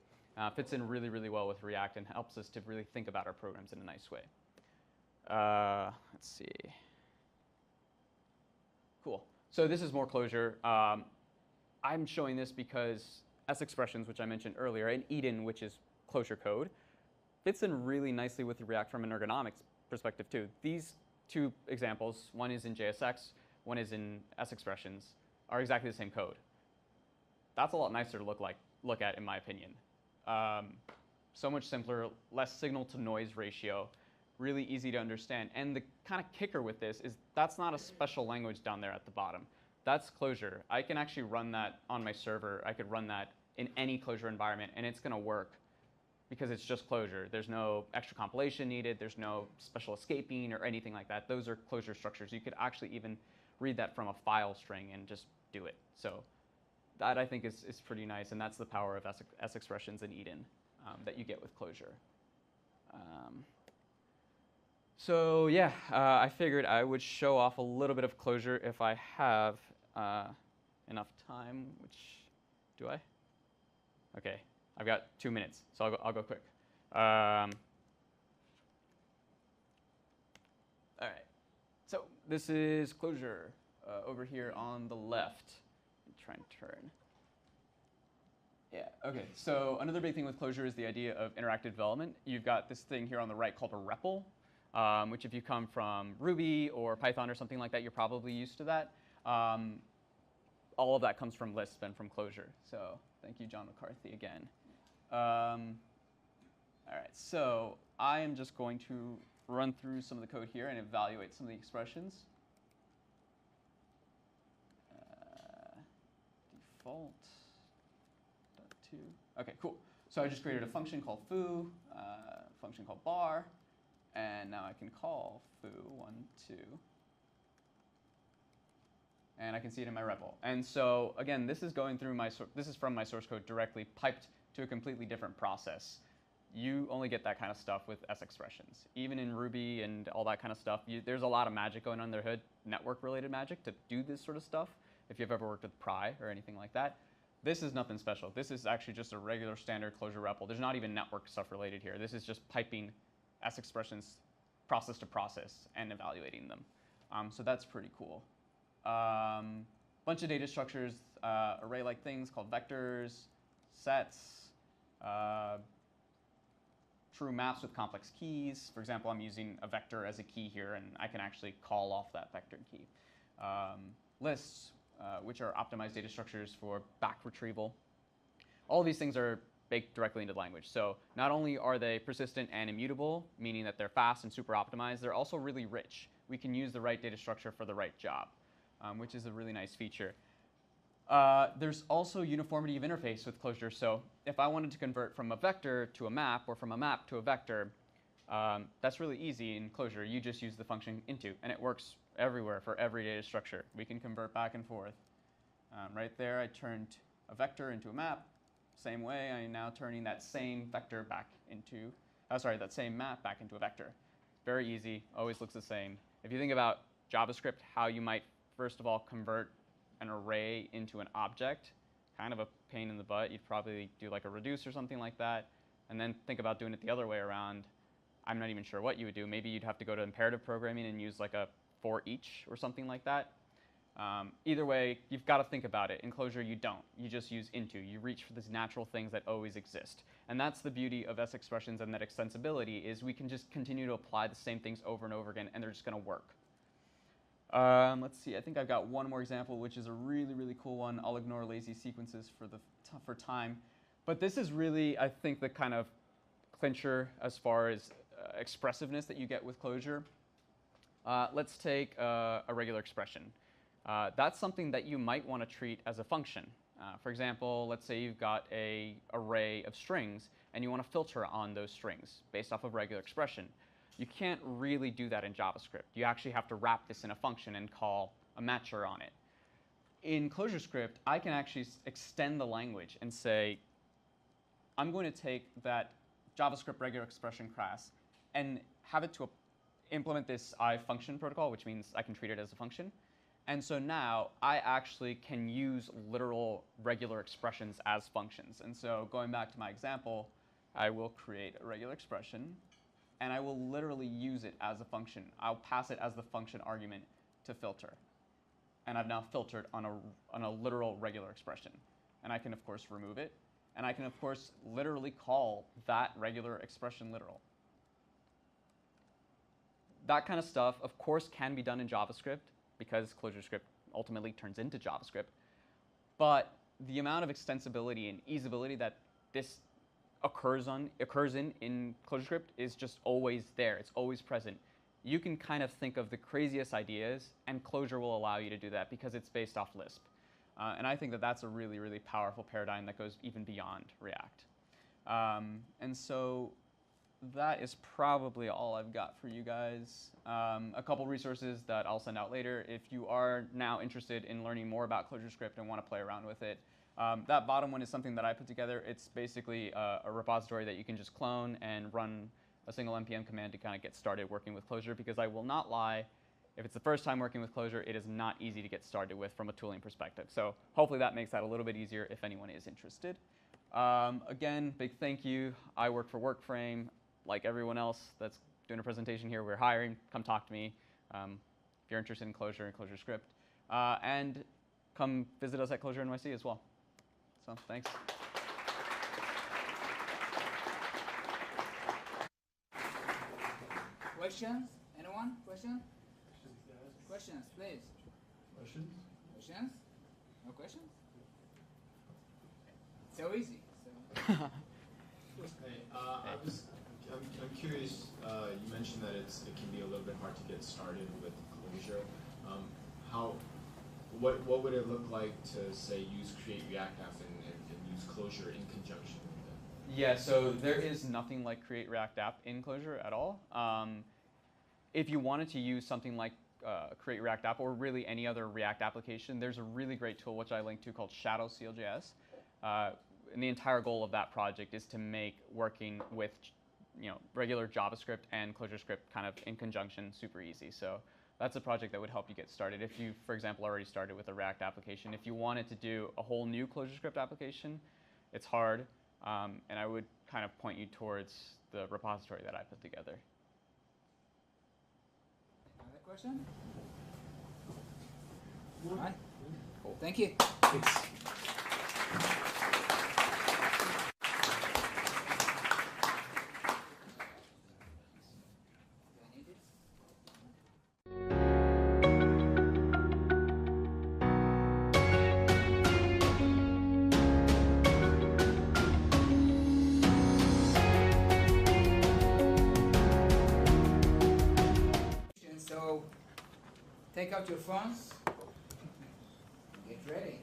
Fits in really, really well with React and helps us to really think about our programs in a nice way. Let's see. Cool. So this is more Clojure. I'm showing this because S-expressions, which I mentioned earlier, and EDN, which is Clojure code, fits in really nicely with React from an ergonomics perspective too. These two examples, one is in JSX, one is in S-expressions, are exactly the same code. That's a lot nicer to look at, in my opinion. So much simpler, less signal to noise ratio, really easy to understand. And the kind of kicker with this is that's not a special language down there at the bottom. That's Clojure. I can actually run that on my server. I could run that in any Clojure environment, and it's going to work because it's just Clojure. There's no extra compilation needed. There's no special escaping or anything like that. Those are Clojure structures. You could actually even read that from a file string and just do it. So that, I think, is pretty nice, and that's the power of S-expressions and EDN that you get with Clojure. So yeah, I figured I would show off a little bit of Clojure if I have enough time, which, do I? Okay, I've got 2 minutes, so I'll go quick. All right, so this is Clojure over here on the left. Try and turn. Yeah, okay, so another big thing with Clojure is the idea of interactive development. You've got this thing here on the right called a REPL, which if you come from Ruby or Python or something like that, you're probably used to that. All of that comes from Lisp and from Clojure. So thank you, John McCarthy, again. All right, so I am just going to run through some of the code here and evaluate some of the expressions. Default. .2. Okay, cool. So I just created a function called foo, a function called bar, and now I can call foo12, and I can see it in my REPL. And so again, this is going through this is from my source code directly piped to a completely different process. You only get that kind of stuff with S-expressions. Even in Ruby and all that kind of stuff, there's a lot of magic going on under the hood, network-related magic to do this sort of stuff. If you've ever worked with Pry or anything like that. This is nothing special. This is actually just a regular standard Clojure REPL. There's not even network stuff related here. This is just piping S-expressions process to process and evaluating them. So that's pretty cool. Bunch of data structures, array-like things called vectors, sets, true maps with complex keys. For example, I'm using a vector as a key here, and I can actually call off that vector key. Lists, which are optimized data structures for back retrieval. All of these things are baked directly into the language. So not only are they persistent and immutable, meaning that they're fast and super optimized, they're also really rich. We can use the right data structure for the right job, which is a really nice feature. There's also uniformity of interface with Clojure. So if I wanted to convert from a vector to a map or from a map to a vector, that's really easy in Clojure. You just use the function into, and it works everywhere for every data structure. We can convert back and forth. Right there, I turned a vector into a map. Same way, I'm now turning that same vector back into, that same map back into a vector. Very easy, always looks the same. If you think about JavaScript, how you might, first of all, convert an array into an object, kind of a pain in the butt. You'd probably do like a reduce or something like that, and then think about doing it the other way around. I'm not even sure what you would do. Maybe you'd have to go to imperative programming and use like a for each or something like that. Either way, you've got to think about it. In Clojure, you don't. You just use into. You reach for these natural things that always exist. And that's the beauty of S-expressions and that extensibility is we can just continue to apply the same things over and over again, and they're just going to work. Let's see, I think I've got one more example, which is a really, really cool one. I'll ignore lazy sequences for time. But this is really, I think, the kind of clincher as far as expressiveness that you get with Clojure. Let's take a regular expression. That's something that you might want to treat as a function. For example, let's say you've got an array of strings, and you want to filter on those strings based off of regular expression. You can't really do that in JavaScript. You actually have to wrap this in a function and call a matcher on it. In ClojureScript, I can actually extend the language and say, I'm going to take that JavaScript regular expression class and have it to implement this iFunction protocol, which means I can treat it as a function. And so now I actually can use literal regular expressions as functions. And so going back to my example, I will create a regular expression, and I will literally use it as a function. I'll pass it as the function argument to filter. And I've now filtered on a literal regular expression. And I can, of course, remove it. And I can, of course, literally call that regular expression literal. That kind of stuff, of course, can be done in JavaScript because ClojureScript ultimately turns into JavaScript. But the amount of extensibility and easeability that this occurs in ClojureScript is just always there. It's always present. You can kind of think of the craziest ideas, and Clojure will allow you to do that because it's based off Lisp. And I think that that's a really, really powerful paradigm that goes even beyond React. And so that is probably all I've got for you guys. A couple resources that I'll send out later. If you are now interested in learning more about ClojureScript and want to play around with it, that bottom one is something that I put together. It's basically a repository that you can just clone and run a single npm command to kind of get started working with Clojure, because I will not lie, if it's the first time working with Clojure, it is not easy to get started with from a tooling perspective. So hopefully that makes that a little bit easier if anyone is interested. Again, big thank you. I work for WorkFrame. Like everyone else that's doing a presentation here, we're hiring. Come talk to me if you're interested in Clojure and ClojureScript. And come visit us at ClojureNYC as well. So thanks. Questions? Anyone? Questions? Questions, please. Questions? Questions? No questions? So easy. So. Hey, I'm curious. You mentioned that it can be a little bit hard to get started with Clojure. What would it look like to say use Create React App and use Clojure in conjunction with it? Yeah, so there is nothing like Create React App in Clojure at all. If you wanted to use something like Create React App or really any other React application, there's a really great tool which I linked to called Shadow CLJS. And the entire goal of that project is to make working with regular JavaScript and ClojureScript kind of in conjunction super easy. So that's a project that would help you get started. If you, for example, already started with a React application, if you wanted to do a whole new ClojureScript application, it's hard. And I would kind of point you towards the repository that I put together. Another question? All right. Cool. Thank you. Thanks. So take out your phones. Get ready.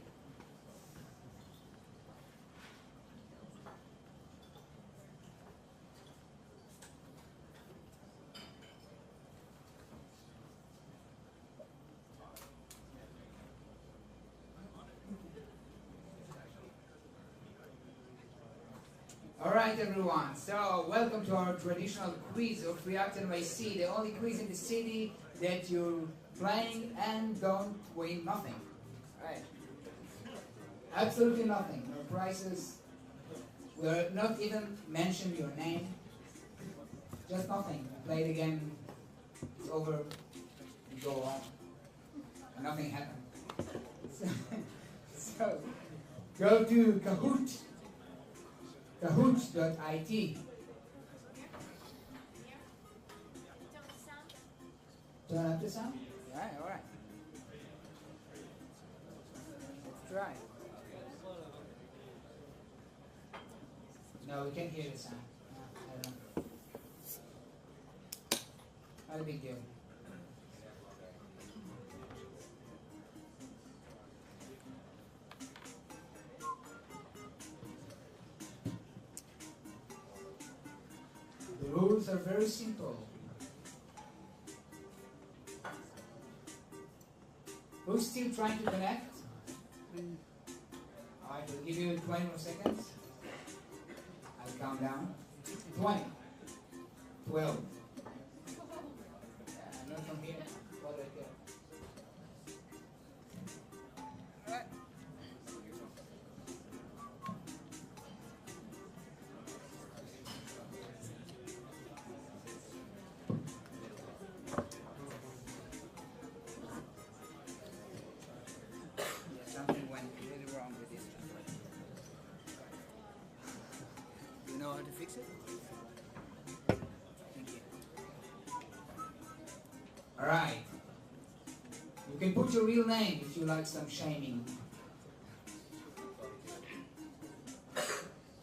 All right, everyone. So welcome to our traditional quiz of ReactNYC, the only quiz in the city that you're playing and don't win nothing. All right. Absolutely nothing. No prizes. We'll not even mention your name. Just nothing. Play it again. It's over. You go on. And nothing happened. So go to Kahoot. Kahoot.it. Turn up the sound? Yeah. All right. Let's try. No, we can't hear the sound. I don't know. Not a big deal. The rules are very simple. Who's still trying to connect? Alright, we'll give you 20 more seconds. I'll count down. 20. 12. Not from here. Go right there. Alright. Something went really wrong with this one. You know how to fix it? Thank you. Alright. You can put your real name if you like some shaming.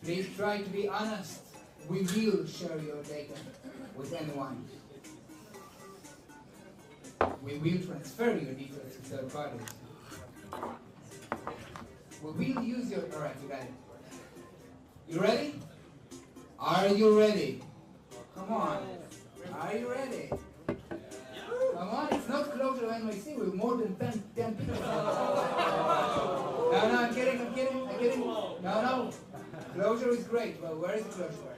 Please try to be honest. We will share your data with anyone. We will transfer your details to third parties. We will use your... Alright, you got it. You ready? Are you ready? Come on. Are you ready? Come on, it's not ClojureNYC with more than 10 people. No, I'm kidding. No. Clojure is great. Well, where is Clojure?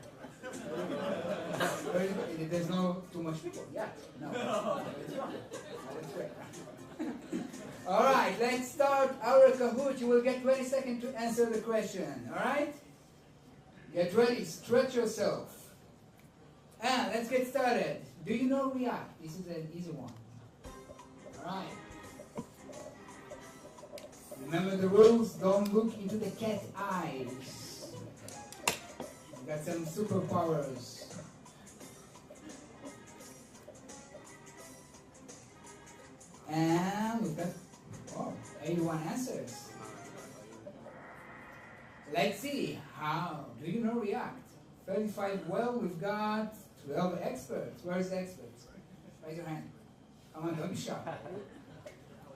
There's no too much people yet. No. It's wrong. That's great. Alright, let's start our Kahoot. You will get 20 seconds to answer the question. Alright? Get ready, stretch yourself. And let's get started. Do you know React? This is an easy one. Alright. Remember the rules, don't look into the cat eyes. You got some superpowers. And we've got 81 answers. Let's see, how do you know React? 35, well, we've got 12 experts. Where's the experts? Raise your hand. Come on, don't be shy.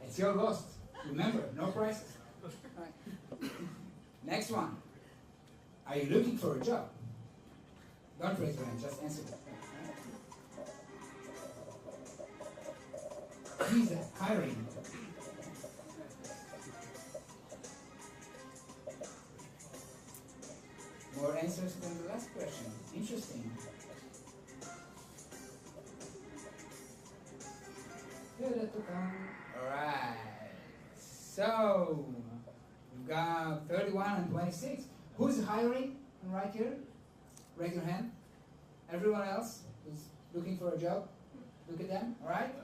It's your loss. Remember, no prizes. Right. Next one. Are you looking for a job? Don't raise your hand, just answer it. He's hiring. More answers than the last question. Interesting. Alright. So, we've got 31 and 26. Who's hiring right here? Raise your hand. Everyone else who's looking for a job, look at them. Alright?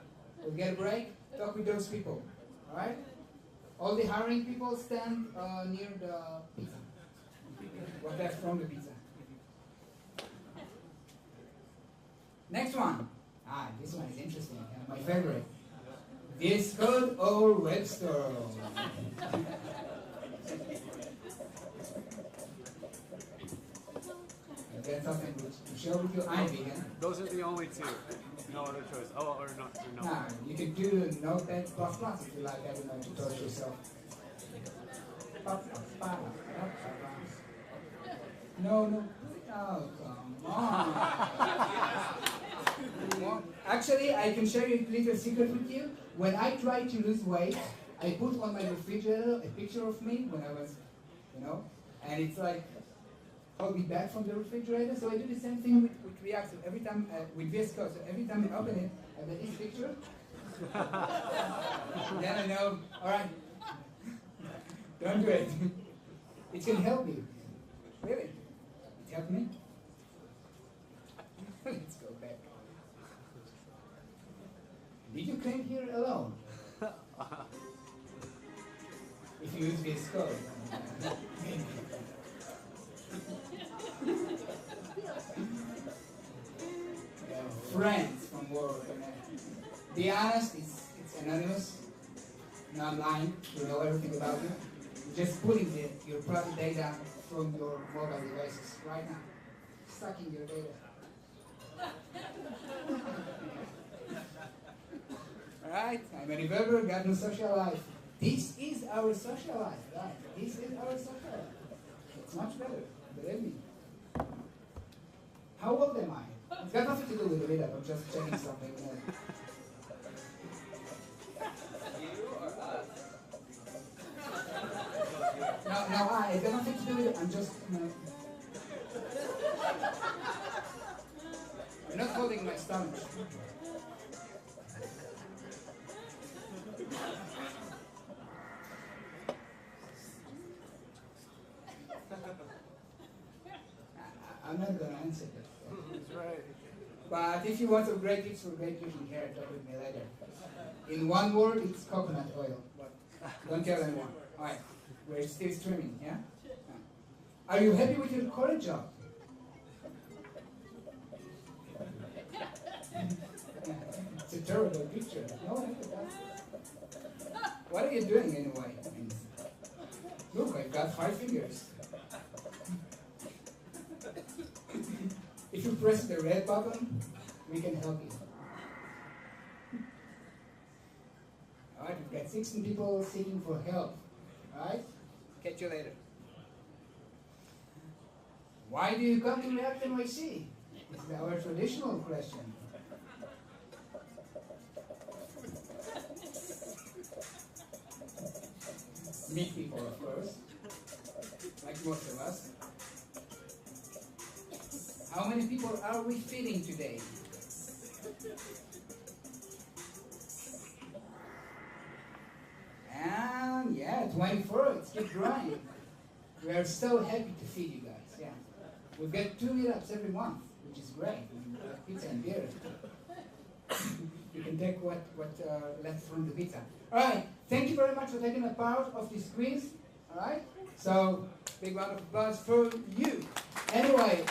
We'll get a break. Talk with those people. Alright? All the hiring people stand near the pizza. What's left from the pizza? Next one. This one is interesting. My favorite. VS Code or Web Store? I've got something to share with you. I'm vegan. Those are the only two. No other choice. Oh, or not. Or no. Nah, you can do Notepad++ if you like. I don't know, to touch yourself. No. Oh, come on. Actually, I can share a little secret with you. When I try to lose weight, I put on my refrigerator a picture of me when I was, and it's like, hold me back from the refrigerator. So I do the same thing with React. So every time, with VS Code, so every time I open it, I get this picture. Then I know, all right, don't do it. It can help you. Really. It helped me. Let's go back. Did you claim here alone? If you use VS Code. Friends from work. Be honest, it's It's anonymous. No, I'm lying. We know everything about you. You're just pulling your private data from your mobile devices right now. Sucking your data. Alright, I'm a developer, got no social life. This is our social life, right? This is our social life. It's much better, believe me. How old am I? It's got nothing to do with the meetup, I'm just checking something. You or us? No, it's got nothing to do with it, I'm just, I'm not holding my stomach. I'm not going to answer that. That's right. But if you want some great tips for great cooking here, talk with me later. In one word, it's coconut oil. But don't tell anyone. Alright, we're still streaming, yeah? Are you happy with your current job? It's a terrible picture. No, what are you doing anyway? I mean, look, I've got 5 fingers. If you press the red button, we can help you. Alright, we've got 16 people seeking for help. Alright? Catch you later. Why do you come to ReactNYC? This is our traditional question. Meet people, of course, like most of us. How many people are we feeding today? And yeah, 24, it's keep growing. We are so happy to feed you guys, yeah. We get 2 meetups every month, which is great. We have pizza and beer. You can take what left from the pizza. All right, thank you very much for taking a part of this quiz. All right, so big round of applause for you. Anyway,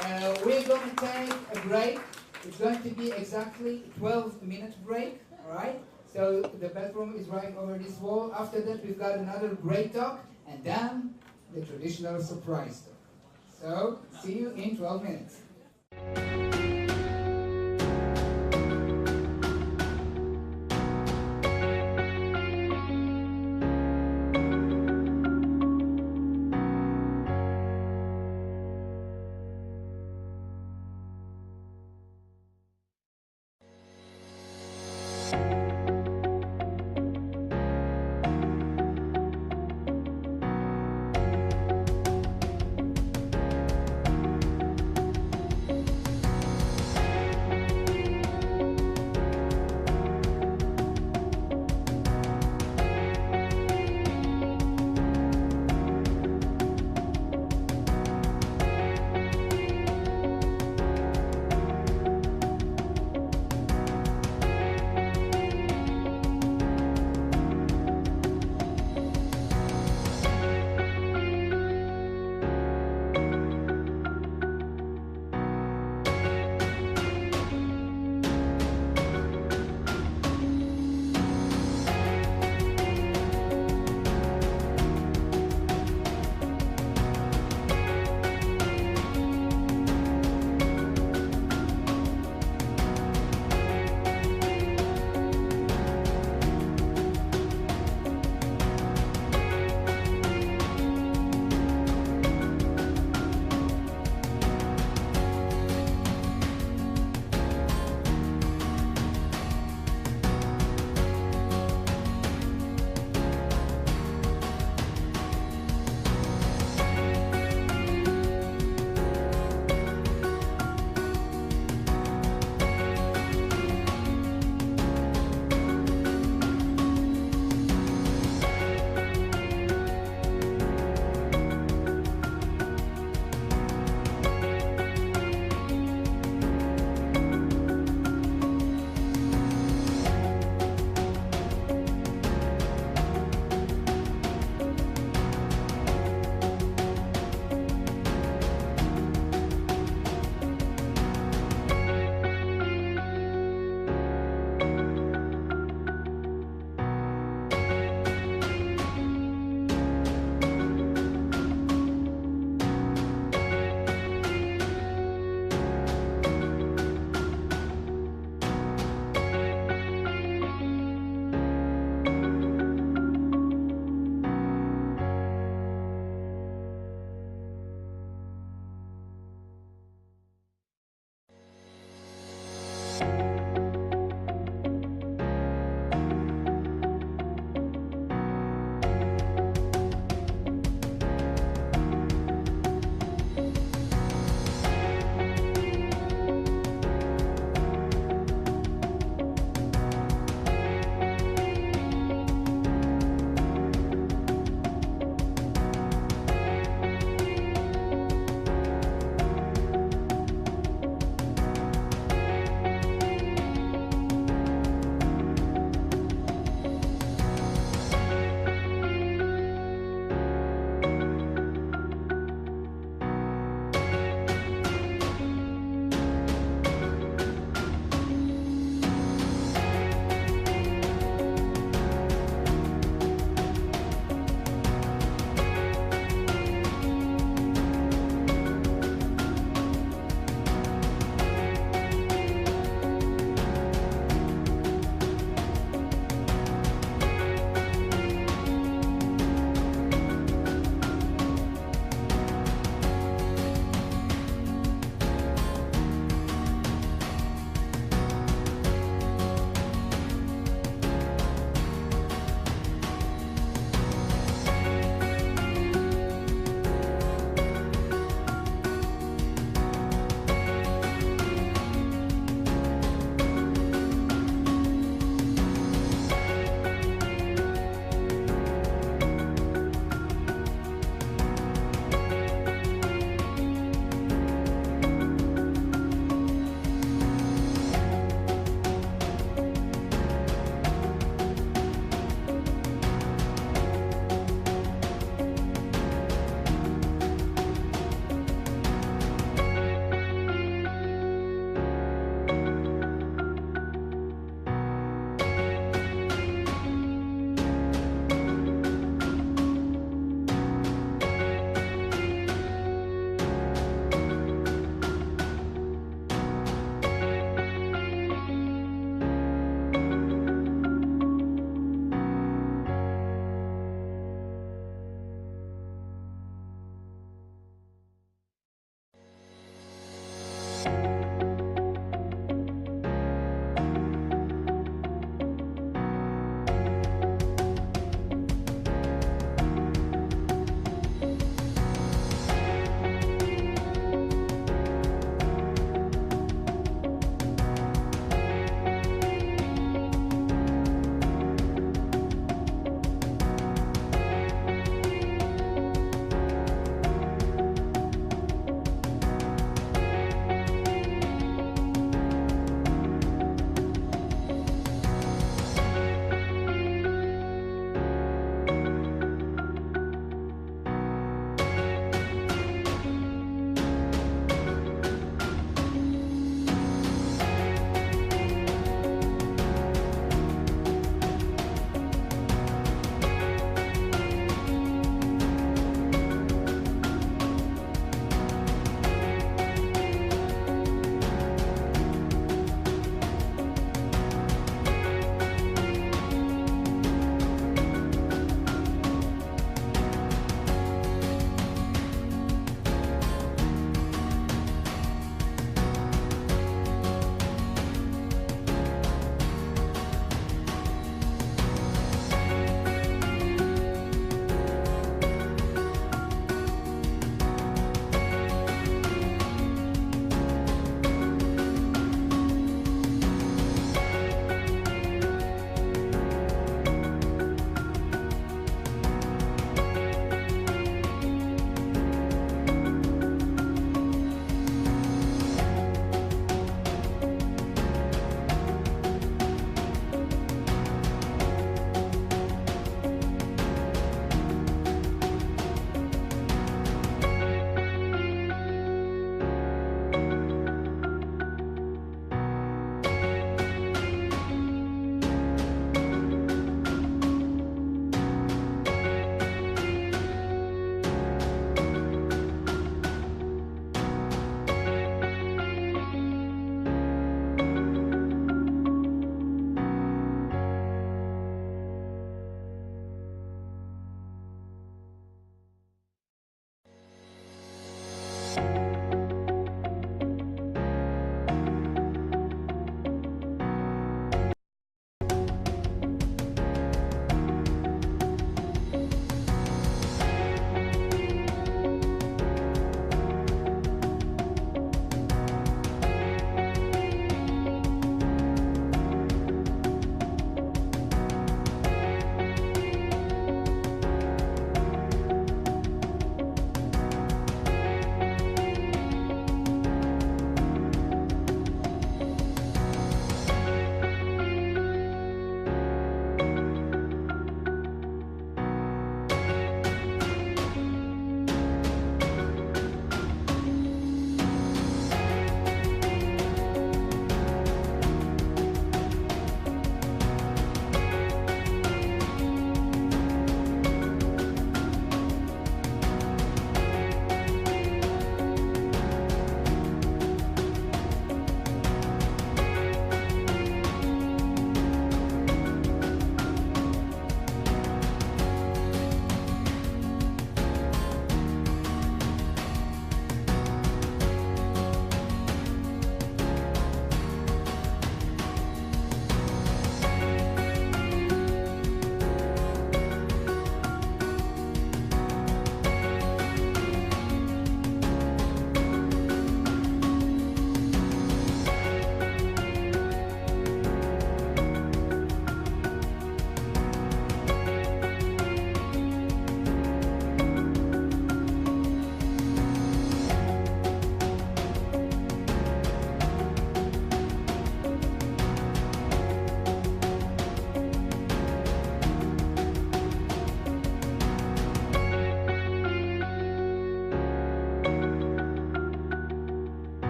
we're going to take a break. It's going to be exactly 12-minute break. All right, so the bathroom is right over this wall. After that, we've got another break talk, and then the traditional surprise talk. So see you in 12 minutes.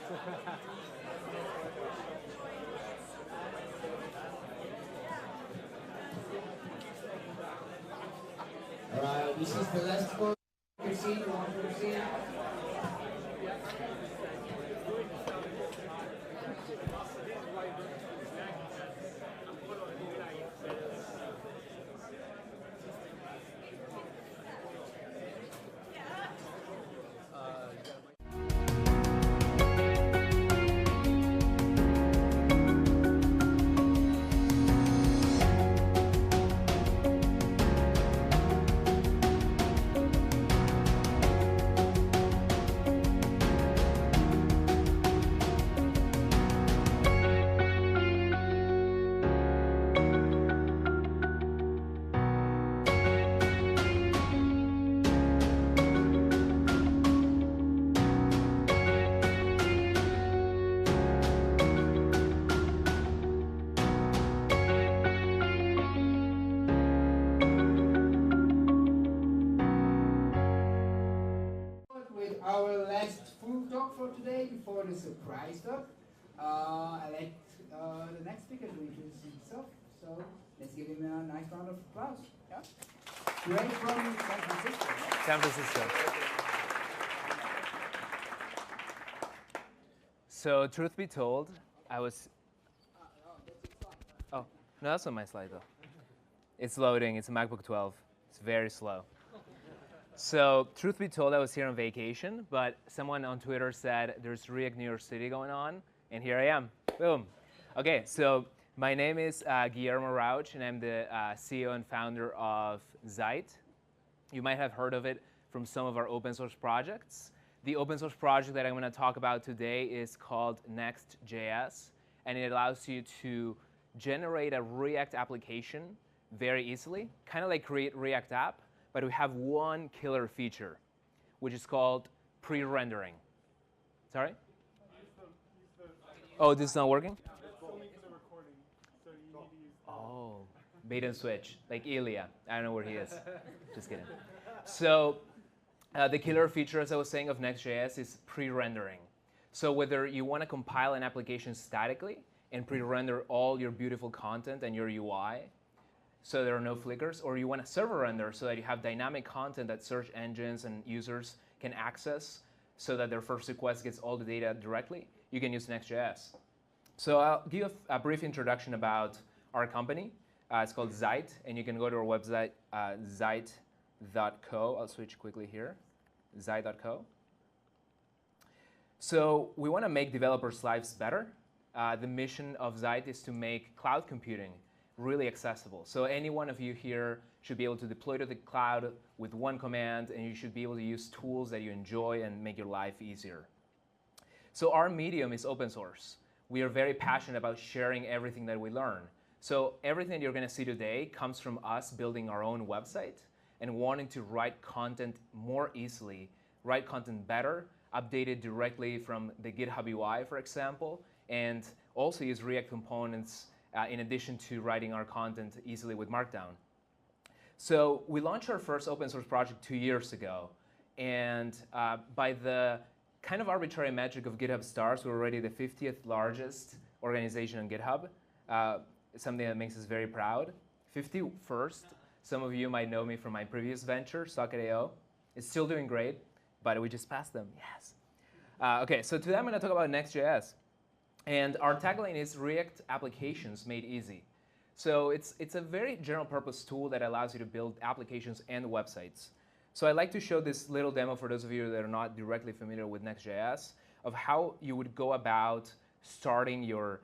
All right, this is the last code. Proceed, you want to proceed? With our last full talk for today, before the surprise talk, I'd like the next speaker to introduce himself. So let's give him a nice round of applause. Yeah? Great from San Francisco. Right? San Francisco. So truth be told, I was. Oh no, that's not my slide though. It's loading. It's a MacBook 12. It's very slow. So truth be told, I was here on vacation, but someone on Twitter said there's React New York City going on, and here I am. Boom. Okay, so my name is Guillermo Rauch, and I'm the CEO and founder of Zeit. You might have heard of it from some of our open source projects. The open source project that I'm going to talk about today is called Next.js, and it allows you to generate a React application very easily, kind of like create React app, but we have one killer feature, which is called pre-rendering. Sorry? Oh, this is not working? Oh, bait and switch, like Ilya. I don't know where he is. Just kidding. So the killer feature, as I was saying, of Next.js is pre-rendering. So whether you want to compile an application statically and pre-render all your beautiful content and your UI, so there are no flickers, or you want a server render so that you have dynamic content that search engines and users can access so that their first request gets all the data directly, you can use Next.js. So I'll give a brief introduction about our company. It's called Zeit, and you can go to our website, Zeit.co. I'll switch quickly here, Zeit.co. So we want to make developers' lives better. The mission of Zeit is to make cloud computing really accessible. So any one of you here should be able to deploy to the cloud with one command, and you should be able to use tools that you enjoy and make your life easier. So our medium is open source. We are very passionate about sharing everything that we learn. So everything you're going to see today comes from us building our own website and wanting to write content more easily, write content better, update it directly from the GitHub UI, for example, and also use React components in addition to writing our content easily with Markdown. So we launched our first open source project 2 years ago, and by the kind of arbitrary metric of GitHub stars, we're already the 50th largest organization on GitHub, something that makes us very proud. 51st, some of you might know me from my previous venture, Socket.io. It's still doing great, but we just passed them, yes. Okay, so today I'm going to talk about Next.js. And our tagline is React applications made easy. So it's a very general purpose tool that allows you to build applications and websites. So I'd like to show this little demo for those of you that are not directly familiar with Next.js of how you would go about starting your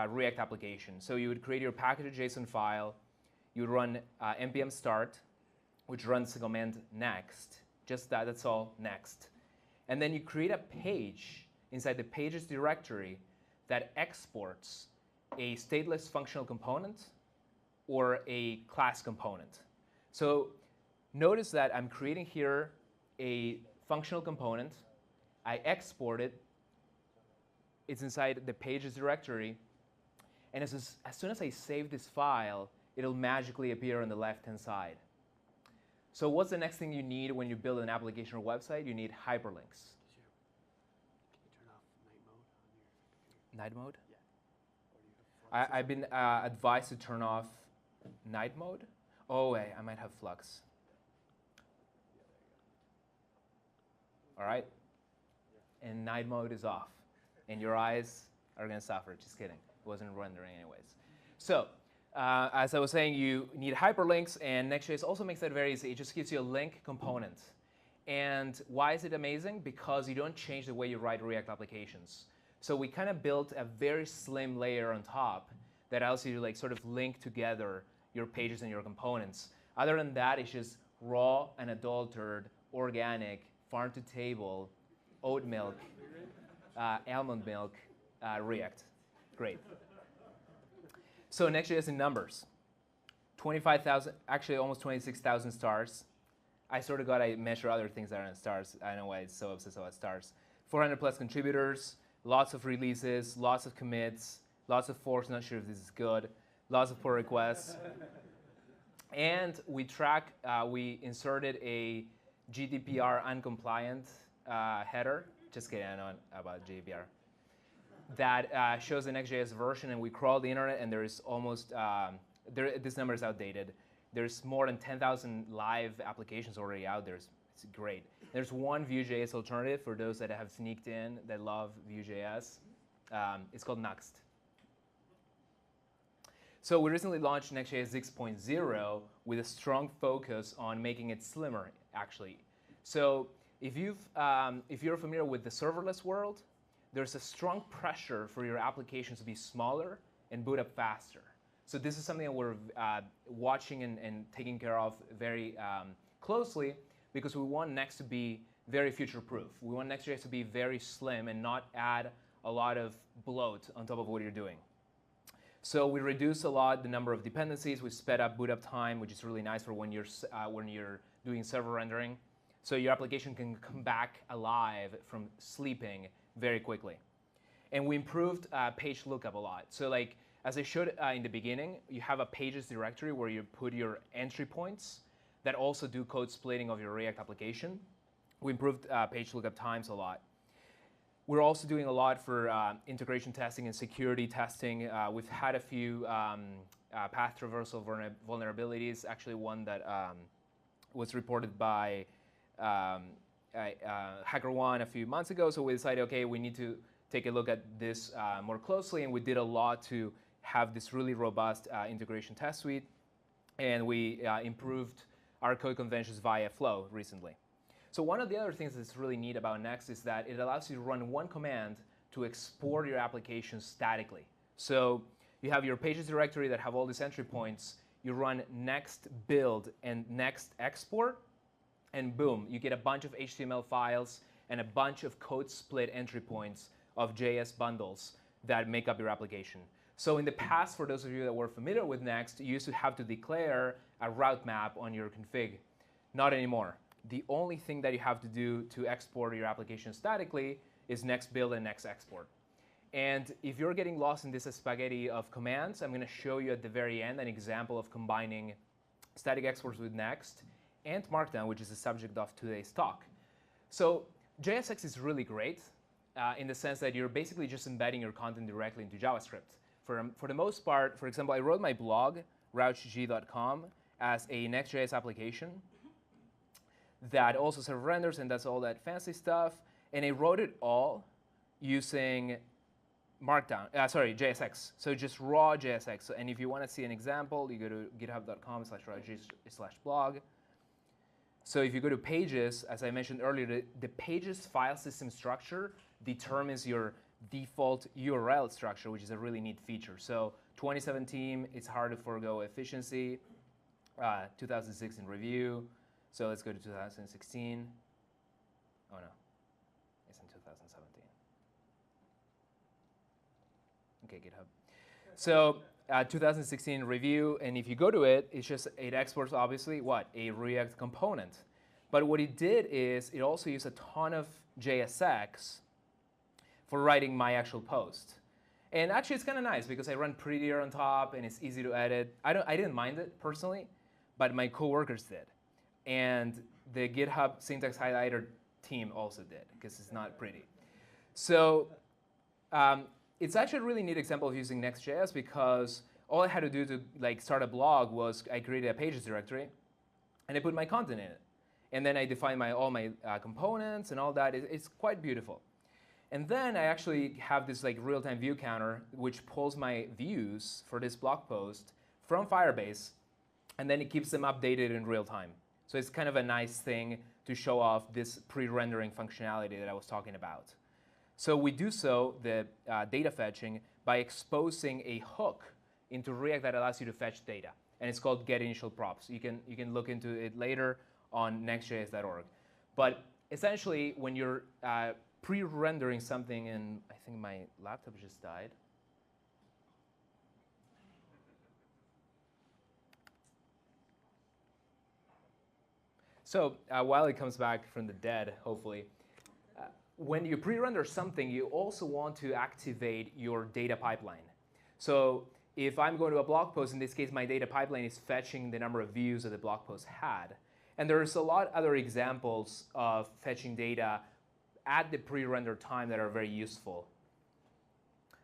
React application. So you would create your package.json file, you would run npm start, which runs the command next, just that, that's all, next. And then you create a page inside the pages directory that exports a stateless functional component or a class component. So notice that I'm creating here a functional component. I export it. It's inside the pages directory. And as soon as I save this file, it'll magically appear on the left-hand side. So what's the next thing you need when you build an application or website? You need hyperlinks. Night mode? I've been advised to turn off night mode. Oh, wait, I might have flux. All right? And night mode is off. And your eyes are going to suffer. Just kidding. It wasn't rendering anyways. So, as I was saying, you need hyperlinks, and Next.js also makes that very easy. It just gives you a link component. And why is it amazing? Because you don't change the way you write React applications. So we kind of built a very slim layer on top that allows you to like sort of link together your pages and your components. Other than that, it's just raw, unadulterated, organic, farm to table, oat milk, almond milk, React. Great. So Next.js in numbers. 25,000, actually almost 26,000 stars. I sort of got to measure other things that aren't stars. I don't know why it's so obsessed about stars. 400 plus contributors, lots of releases, lots of commits, lots of forks, not sure if this is good, lots of pull requests. And we we inserted a GDPR uncompliant header. Just kidding, I know about GDPR. That shows the Next.js version, and we crawled the internet, and there is almost, this number is outdated. There's more than 10,000 live applications already out there. It's great. There's one Vue.js alternative for those that have sneaked in that love Vue.js. It's called Nuxt. So we recently launched Next.js 6.0 with a strong focus on making it slimmer, actually. So if you're familiar with the serverless world, there's a strong pressure for your applications to be smaller and boot up faster. So this is something that we're watching and taking care of very closely, because we want Next to be very future-proof. We want Next.js to be very slim and not add a lot of bloat on top of what you're doing. So we reduced a lot the number of dependencies. We sped up boot up time, which is really nice for when you're doing server rendering. So your application can come back alive from sleeping very quickly. And we improved page lookup a lot. So like, as I showed in the beginning, you have a pages directory where you put your entry points that also do code splitting of your React application. We improved page lookup times a lot. We're also doing a lot for integration testing and security testing. We've had a few path traversal vulnerabilities, actually one that was reported by HackerOne a few months ago. So we decided, okay, we need to take a look at this more closely, and we did a lot to have this really robust integration test suite, and we improved our code conventions via Flow recently. So one of the other things that's really neat about Next is that it allows you to run one command to export your application statically. So you have your pages directory that have all these entry points. You run next build and next export, and boom, you get a bunch of HTML files and a bunch of code split entry points of JS bundles that make up your application. So in the past, for those of you that were familiar with Next, you used to have to declare a route map on your config. Not anymore. The only thing that you have to do to export your application statically is next build and next export. And if you're getting lost in this spaghetti of commands, I'm going to show you at the very end an example of combining static exports with Next and Markdown, which is the subject of today's talk. So JSX is really great in the sense that you're basically just embedding your content directly into JavaScript. For the most part, for example, I wrote my blog, ReactNYC.com, as a Next.js application that also server renders and does all that fancy stuff. And I wrote it all using Markdown, JSX. So just raw JSX. And if you want to see an example, you go to github.com/reactjs/blog. So if you go to pages, as I mentioned earlier, the pages file system structure determines your default URL structure, which is a really neat feature. So 2017, it's hard to forego efficiency. 2006 in review. So let's go to 2016. Oh no, it's in 2017. Okay, GitHub. So 2016 review, and if you go to it, it exports obviously what? A React component. But what it did is it also used a ton of JSX for writing my actual post. And actually it's kind of nice because I run prettier on top and it's easy to edit. I didn't mind it personally, but my coworkers did. And the GitHub syntax highlighter team also did, because it's not pretty. So it's actually a really neat example of using Next.js because all I had to do to start a blog was I created a pages directory and I put my content in it. And then I define all my components and all that. It's quite beautiful. And then I actually have this real-time view counter which pulls my views for this blog post from Firebase, and then it keeps them updated in real time. So it's kind of a nice thing to show off this pre-rendering functionality that I was talking about. So we do so, the data fetching, by exposing a hook into React that allows you to fetch data. And it's called getInitialProps. You can look into it later on nextjs.org. But essentially, when you're pre-rendering something, and I think my laptop just died. So while it comes back from the dead, hopefully, when you pre-render something, you also want to activate your data pipeline. So if I'm going to a blog post, in this case, my data pipeline is fetching the number of views that the blog post had. And there's a lot of other examples of fetching data at the pre-render time that are very useful.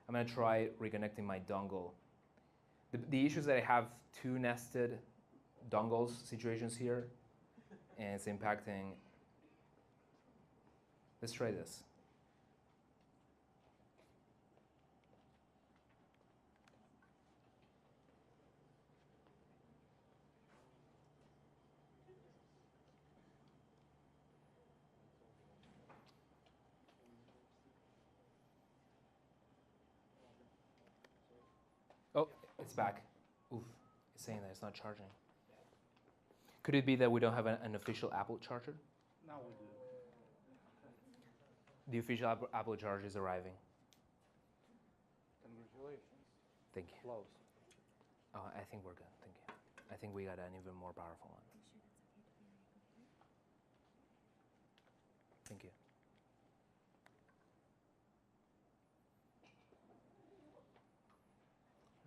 I'm going to try reconnecting my dongle. The issue is that I have two nested dongles situations here, and it's impacting. Let's try this. Oh, it's back. Oof, it's saying that it's not charging. Could it be that we don't have an official Apple charger? Now we do. The official Apple charger is arriving. Congratulations. Thank you. Close. Oh, I think we're good. Thank you. I think we got an even more powerful one. Thank you.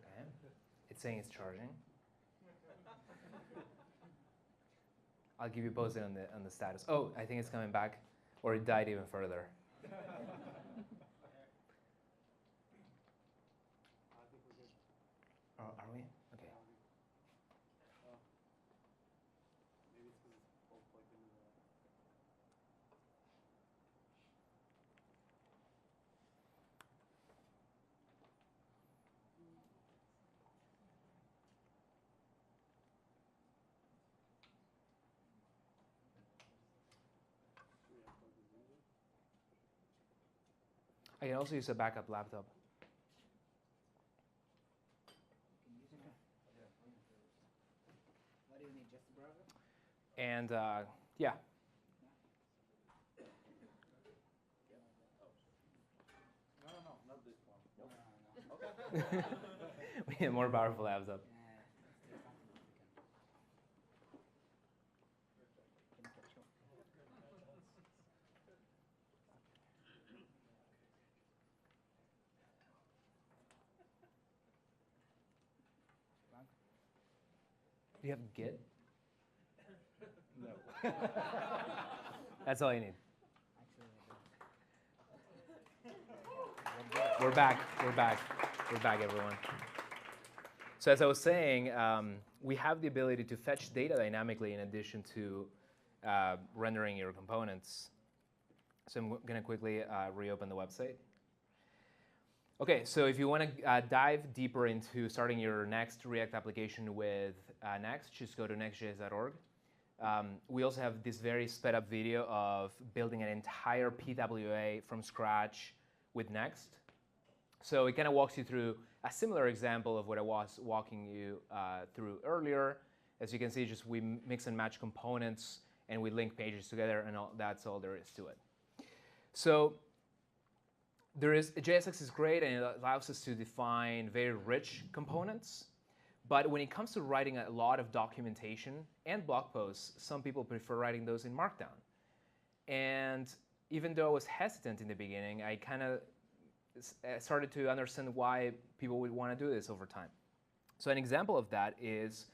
Okay. It's saying it's charging. I'll keep you posted on the status. Oh, I think it's coming back, or it died even further. Oh, are we? Okay. Maybe it's because it's both plugged into the. I can also use a backup laptop. What do you need, just a browser? And yeah. No, not this one. We need a more powerful laptop. Do you have Git? No. That's all you need. We're back, everyone. So as I was saying, we have the ability to fetch data dynamically in addition to rendering your components. So I'm going to quickly reopen the website. Okay, so if you want to dive deeper into starting your next React application with Next, just go to nextjs.org. We also have this very sped up video of building an entire PWA from scratch with Next. So it kind of walks you through a similar example of what I was walking you through earlier. As you can see, just we mix and match components and we link pages together, and that's all there is to it. So JSX is great, and it allows us to define very rich components. But when it comes to writing a lot of documentation and blog posts, some people prefer writing those in Markdown. And even though I was hesitant in the beginning, I kind of started to understand why people would want to do this over time. So an example of that is,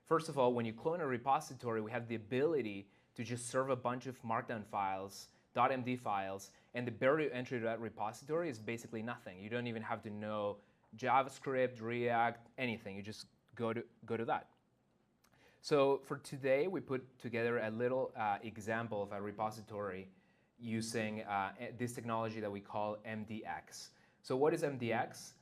first of all, when you clone a repository, we have the ability to just serve a bunch of Markdown files .md files, and the barrier to entry to that repository is basically nothing. You don't even have to know JavaScript, React, anything. You just go to that. So for today, we put together a little example of a repository using this technology that we call MDX. So what is MDX?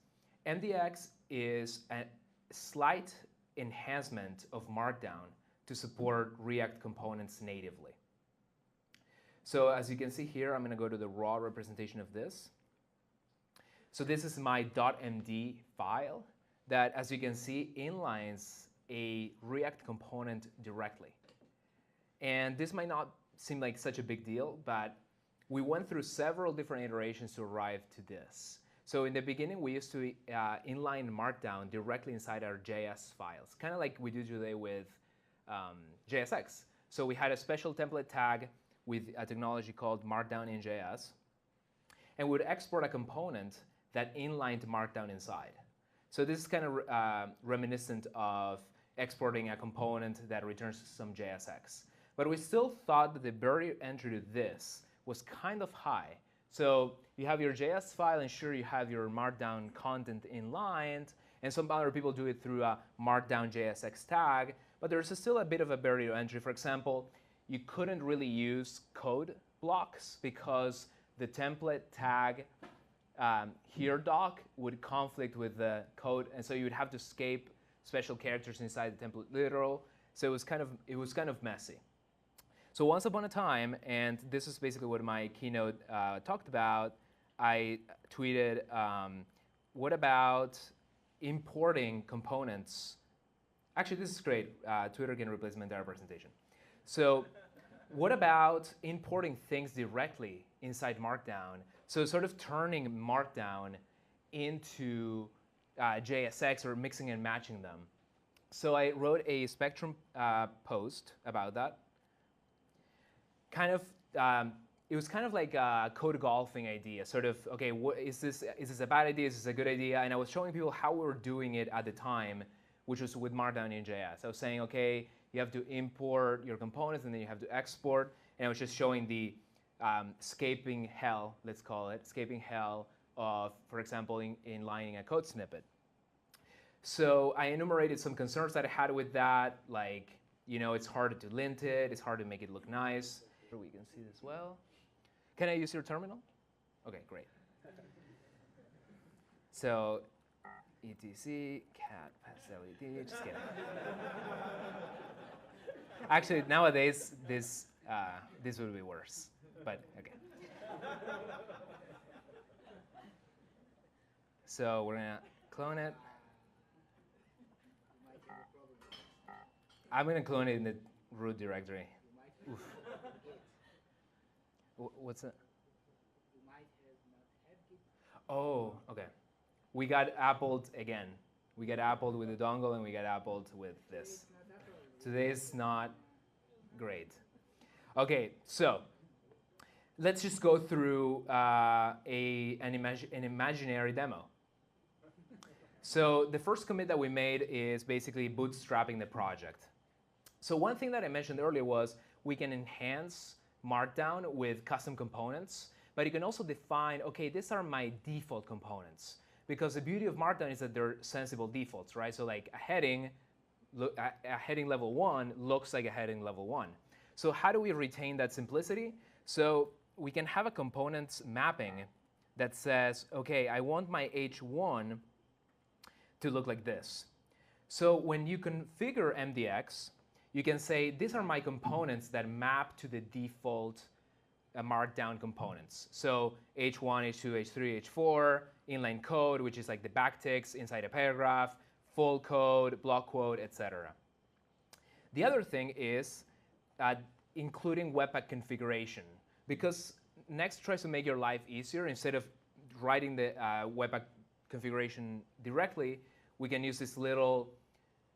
MDX is a slight enhancement of Markdown to support React components natively. So as you can see here, I'm going to go to the raw representation of this. So this is my .md file that, as you can see, inlines a React component directly. And this might not seem like such a big deal, but we went through several different iterations to arrive to this. So in the beginning, we used to inline Markdown directly inside our JS files, kind of like we do today with JSX. So we had a special template tag with a technology called Markdown in JS, and we would export a component that inlined Markdown inside. So this is kind of reminiscent of exporting a component that returns some JSX. But we still thought that the barrier to entry to this was kind of high. So you have your JS file, and sure, you have your Markdown content inlined, and some other people do it through a Markdown JSX tag, but there's still a bit of a barrier to entry. For example, you couldn't really use code blocks because the template tag here doc would conflict with the code, and so you would have to escape special characters inside the template literal. So it was kind of messy. So once upon a time, and this is basically what my keynote talked about, I tweeted, what about importing components? Actually, this is great. Twitter can replace my entire presentation. So what about importing things directly inside Markdown? So sort of turning Markdown into JSX, or mixing and matching them. So I wrote a Spectrum post about that. It was kind of like a code golfing idea, sort of, okay, is this a bad idea? Is this a good idea? And I was showing people how we were doing it at the time, which was with Markdown in JS. I was saying, okay, you have to import your components, and then you have to export. And I was just showing the scaping hell, let's call it, scaping hell of, for example, inlining a code snippet. So I enumerated some concerns that I had with that, like, it's harder to lint it, it's hard to make it look nice. We can see this well. Can I use your terminal? Okay, great. So, etc cat led, just kidding. Actually, nowadays this would be worse, but okay. So we're gonna clone it. I'm gonna clone it in the root directory. Oof. What's that? Oh, okay. We got appled again. We got appled with the dongle, and we got appled with this. Today's not great. Okay, so let's just go through an imaginary demo. So the first commit that we made is basically bootstrapping the project. So one thing that I mentioned earlier was we can enhance Markdown with custom components, but you can also define, okay, these are my default components. Because the beauty of Markdown is that they're sensible defaults, right? So like a heading level 1 looks like a heading level 1. So how do we retain that simplicity? So we can have a components mapping that says, okay, I want my H1 to look like this. So when you configure MDX, you can say, these are my components that map to the default Markdown components. So H1, H2, H3, H4, inline code, which is like the backticks inside a paragraph, full code, block quote, etc. The other thing is including Webpack configuration, because Next tries to make your life easier. Instead of writing the Webpack configuration directly, we can use this little,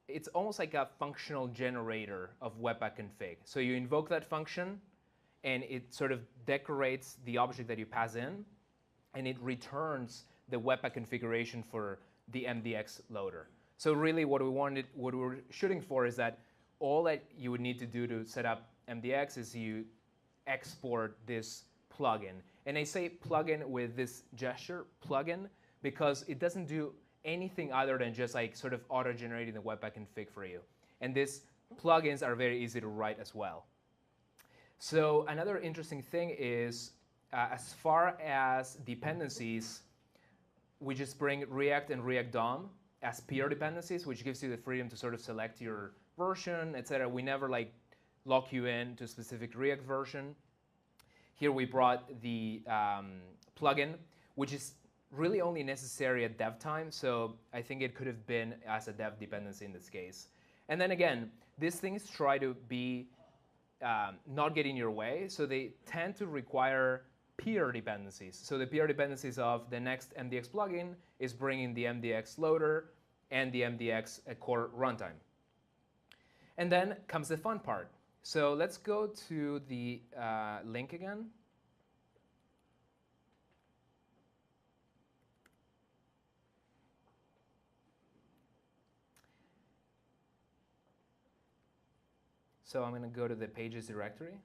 it's almost like a functional generator of Webpack config. So you invoke that function, and it sort of decorates the object that you pass in, and it returns the Webpack configuration for the MDX loader. So really what we're shooting for is that all that you would need to do to set up MDX is you export this plugin. And I say plugin with this gesture, plugin, because it doesn't do anything other than just like sort of auto-generating the Webpack config for you. And these plugins are very easy to write as well. So another interesting thing is, as far as dependencies, we just bring React and React DOM as peer dependencies, which gives you the freedom to sort of select your version, etc. We never like lock you in to a specific React version. Here we brought the plugin, which is really only necessary at dev time, so I think it could have been as a dev dependency in this case. And then again, these things try to be not get in your way, so they tend to require peer dependencies. So the peer dependencies of the next MDX plugin is bringing the MDX loader and the MDX core runtime. And then comes the fun part. So let's go to the link again. So I'm going to go to the pages directory.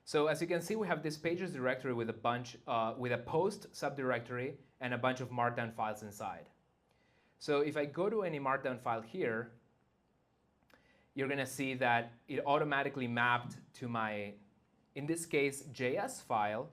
So as you can see, we have this pages directory with a bunch, with a post subdirectory and a bunch of markdown files inside. So if I go to any markdown file here, you're going to see that it automatically mapped to my, in this case, JS file.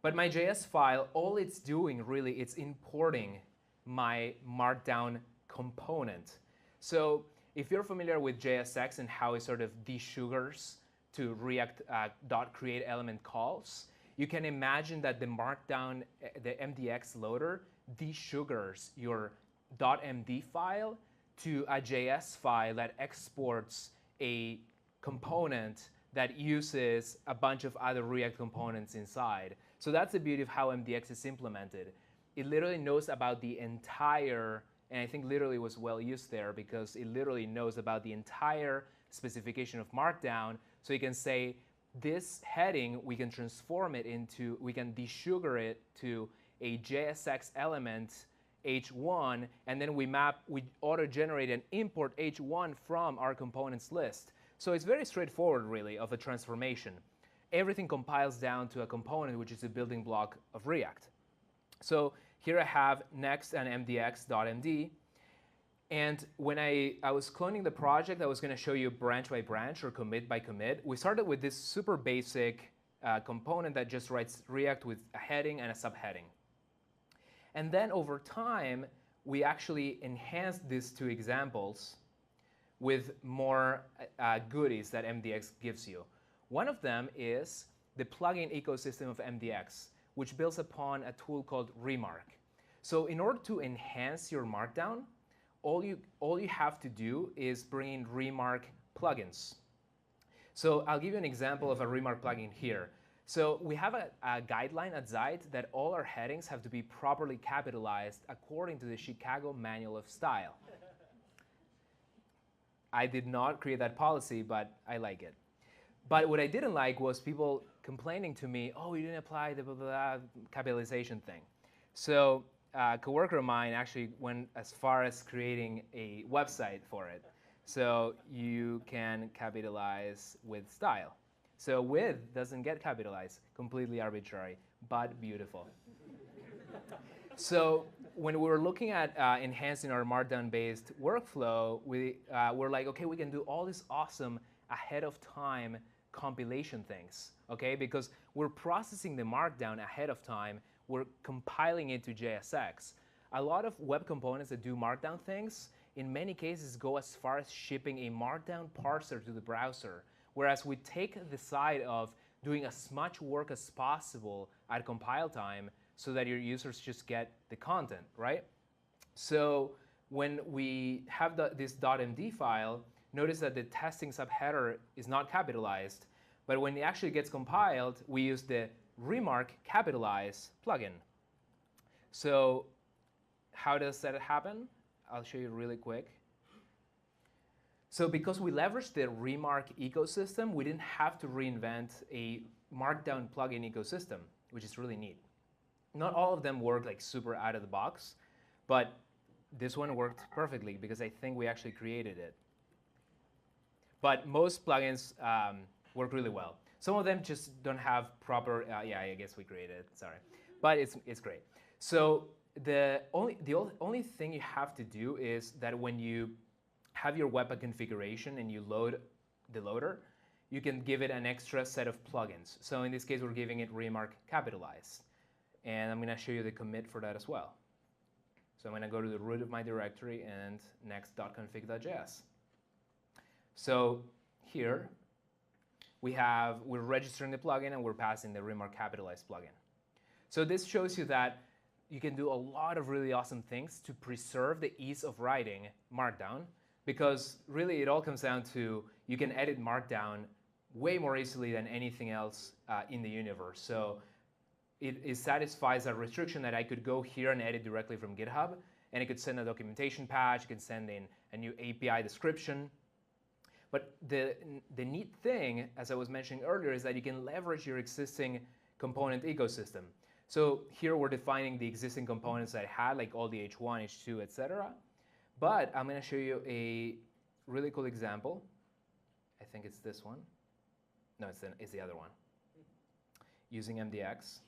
But my JS file, all it's doing really, it's importing my markdown component. So if you're familiar with JSX and how it sort of desugars to React.create element calls, you can imagine that the markdown, the MDX loader, desugars your .md file to a JS file that exports a component that uses a bunch of other React components inside. So that's the beauty of how MDX is implemented. It literally knows about the entire, and I think literally was well used there because it literally knows about the entire specification of Markdown. So you can say, this heading, we can transform it into, we can desugar it to a JSX element h1, and then we auto-generate and import h1 from our components list. So it's very straightforward, really, of a transformation. Everything compiles down to a component, which is a building block of React. So here I have next and mdx.md. And when I was cloning the project, I was going to show you branch by branch or commit by commit. We started with this super basic component that just writes React with a heading and a subheading. And then over time, we actually enhanced these two examples with more goodies that MDX gives you. One of them is the plugin ecosystem of MDX, which builds upon a tool called Remark. So in order to enhance your Markdown, all you have to do is bring in Remark plugins. So I'll give you an example of a Remark plugin here. So we have a guideline at Zeit that all our headings have to be properly capitalized according to the Chicago Manual of Style. I did not create that policy, but I like it. But what I didn't like was people complaining to me, oh, you didn't apply the blah, blah, blah capitalization thing. So a coworker of mine actually went as far as creating a website for it. So you can capitalize with style. So with doesn't get capitalized, completely arbitrary, but beautiful. So when we were looking at enhancing our Markdown-based workflow, we were like, okay, we can do all this awesome ahead of time compilation things, okay? Because we're processing the Markdown ahead of time, we're compiling it to JSX. A lot of web components that do Markdown things, in many cases, go as far as shipping a Markdown parser to the browser. Whereas we take the side of doing as much work as possible at compile time so that your users just get the content, right? So when we have this .md file, notice that the testing subheader is not capitalized. But when it actually gets compiled, we use the Remark capitalize plugin. So how does that happen? I'll show you really quick. So because we leveraged the Remark ecosystem, we didn't have to reinvent a Markdown plugin ecosystem, which is really neat. Not all of them work like super out of the box, but this one worked perfectly because I think we actually created it. But most plugins work really well. Some of them just don't have proper, yeah, I guess we created it, sorry. But it's great. So the only thing you have to do is that when you have your Webpack configuration and you load the loader, you can give it an extra set of plugins. So in this case, we're giving it remark capitalized. And I'm going to show you the commit for that as well. So I'm going to go to the root of my directory and next.config.js. So here we're registering the plugin and we're passing the remark capitalized plugin. So this shows you that you can do a lot of really awesome things to preserve the ease of writing Markdown, because really it all comes down to you can edit Markdown way more easily than anything else in the universe. So it satisfies a restriction that I could go here and edit directly from GitHub, and it could send a documentation patch, it could send in a new API description. But the neat thing, as I was mentioning earlier, is that you can leverage your existing component ecosystem. So here we're defining the existing components that I had, like all the H1, H2, etc. But I'm going to show you a really cool example. I think it's this one. No, it's the other one. Using MDX.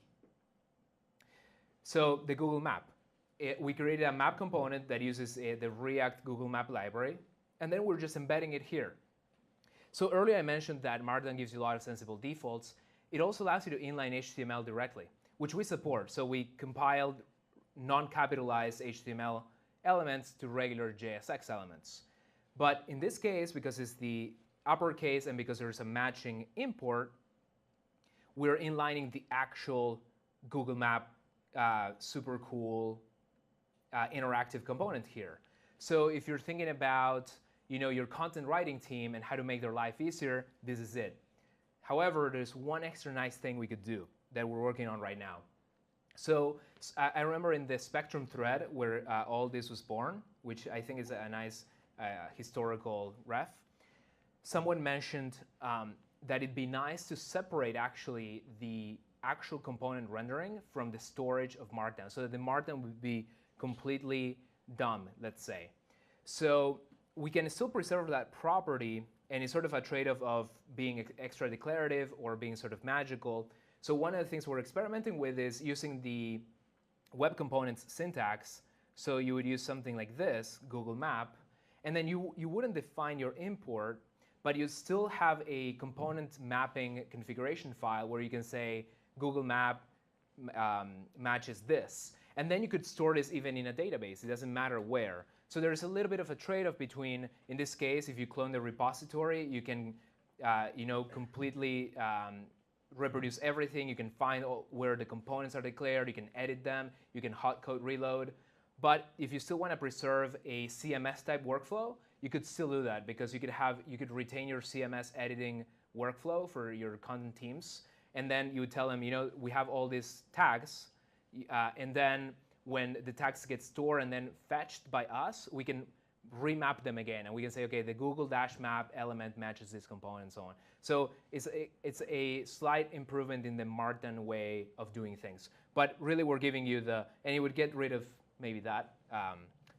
So the Google Map. We created a map component that uses the React Google Map library, and then we're just embedding it here. So earlier I mentioned that Markdown gives you a lot of sensible defaults. It also allows you to inline HTML directly, which we support. So we compiled non-capitalized HTML elements to regular JSX elements. But in this case, because it's the uppercase and because there's a matching import, we're inlining the actual Google Map super cool interactive component here. So if you're thinking about your content writing team and how to make their life easier, this is it. However, there's one extra nice thing we could do that we're working on right now. So I remember in the Spectrum thread where all this was born, which I think is a nice historical ref, someone mentioned that it'd be nice to separate actually the actual component rendering from the storage of Markdown, so that the Markdown would be completely dumb, let's say. So we can still preserve that property, and it's sort of a trade-off of being extra declarative or being sort of magical. So one of the things we're experimenting with is using the web components syntax. So you would use something like this, Google Map, and then you wouldn't define your import, but you still have a component mapping configuration file where you can say Google Map matches this. And then you could store this even in a database. It doesn't matter where. So there's a little bit of a trade-off between, in this case, if you clone the repository, you can completely reproduce everything. You can find where the components are declared. You can edit them. You can hot code reload. But if you still want to preserve a CMS type workflow, you could still do that, because you could retain your CMS editing workflow for your content teams. And then you would tell them, we have all these tags, and then when the tags get stored and then fetched by us, we can remap them again, and we can say, okay, the Google Dash Map element matches this component, and so on. So it's a slight improvement in the Markdown way of doing things. But really, we're giving you and you would get rid of maybe that.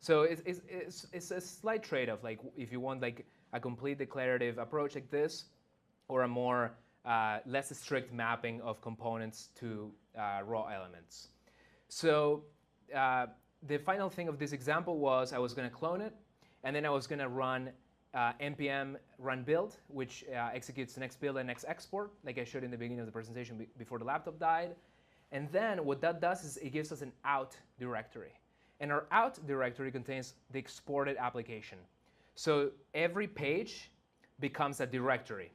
So it's a slight trade-off. Like if you want like a complete declarative approach like this, or a more less strict mapping of components to raw elements. So the final thing of this example was I was going to clone it, and then I was going to run npm run build, which executes next build and next export, like I showed in the beginning of the presentation before the laptop died. And then what that does is it gives us an out directory. And our out directory contains the exported application. So every page becomes a directory.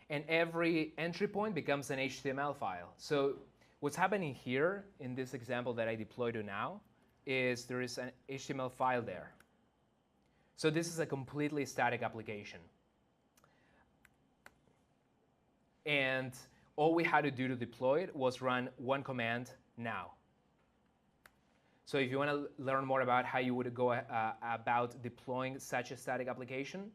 And every entry point becomes an HTML file. So what's happening here in this example that I deployed to now is there is an HTML file there. So this is a completely static application. And all we had to do to deploy it was run one command, now. So if you want to learn more about how you would go about deploying such a static application,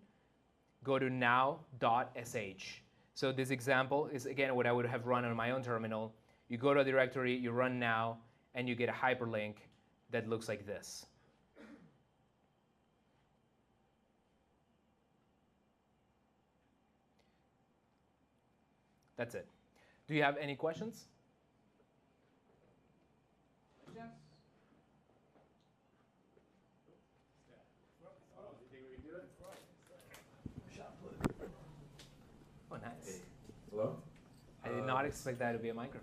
go to now.sh. So this example is, again, what I would have run on my own terminal. You go to a directory, you run now, and you get a hyperlink that looks like this. That's it. Do you have any questions? Oh, nice. Hello? I did not expect that to be a microphone.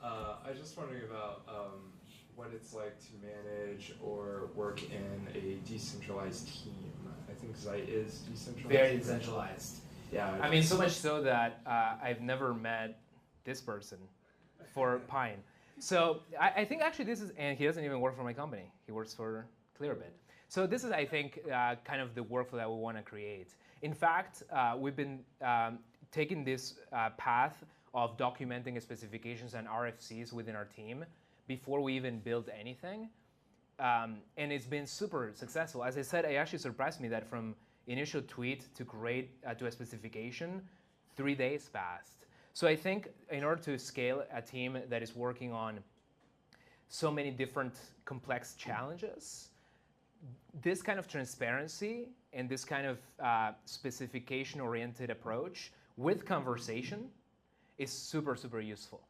I was just wondering about what it's like to manage or work in a decentralized team. I think Zeit is decentralized. Very decentralized. Yeah. I mean, so much so that I've never met this person for Pine. So I think actually this is, and he doesn't even work for my company. He works for Clearbit. So this is, I think, kind of the workflow that we want to create. In fact, we've been taking this path of documenting specifications and RFCs within our team before we even build anything. And it's been super successful. As I said, it actually surprised me that from initial tweet to create to a specification, 3 days passed. So I think in order to scale a team that is working on so many different complex challenges, this kind of transparency and this kind of specification-oriented approach with conversation is super, super useful.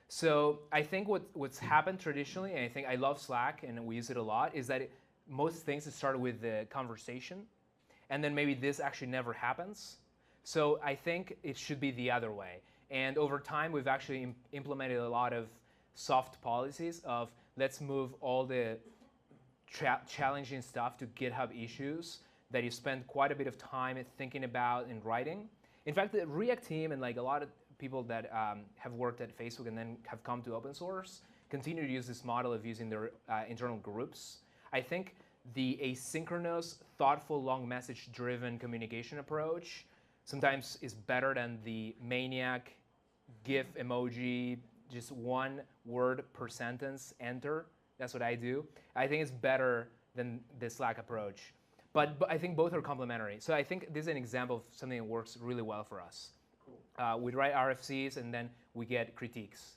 So I think what's happened traditionally, and I think I love Slack and we use it a lot, is that most things start with the conversation, and then maybe this actually never happens. So I think it should be the other way. And over time, we've actually implemented a lot of soft policies of let's move all the challenging stuff to GitHub issues that you spend quite a bit of time thinking about and writing. In fact, the React team and like a lot of people that have worked at Facebook and then have come to open source continue to use this model of using their internal groups. I think the asynchronous, thoughtful, long message-driven communication approach sometimes is better than the maniac GIF emoji, just one word per sentence, enter. That's what I do. I think it's better than the Slack approach. But I think both are complementary. So I think this is an example of something that works really well for us. Cool. We write RFCs and then we get critiques.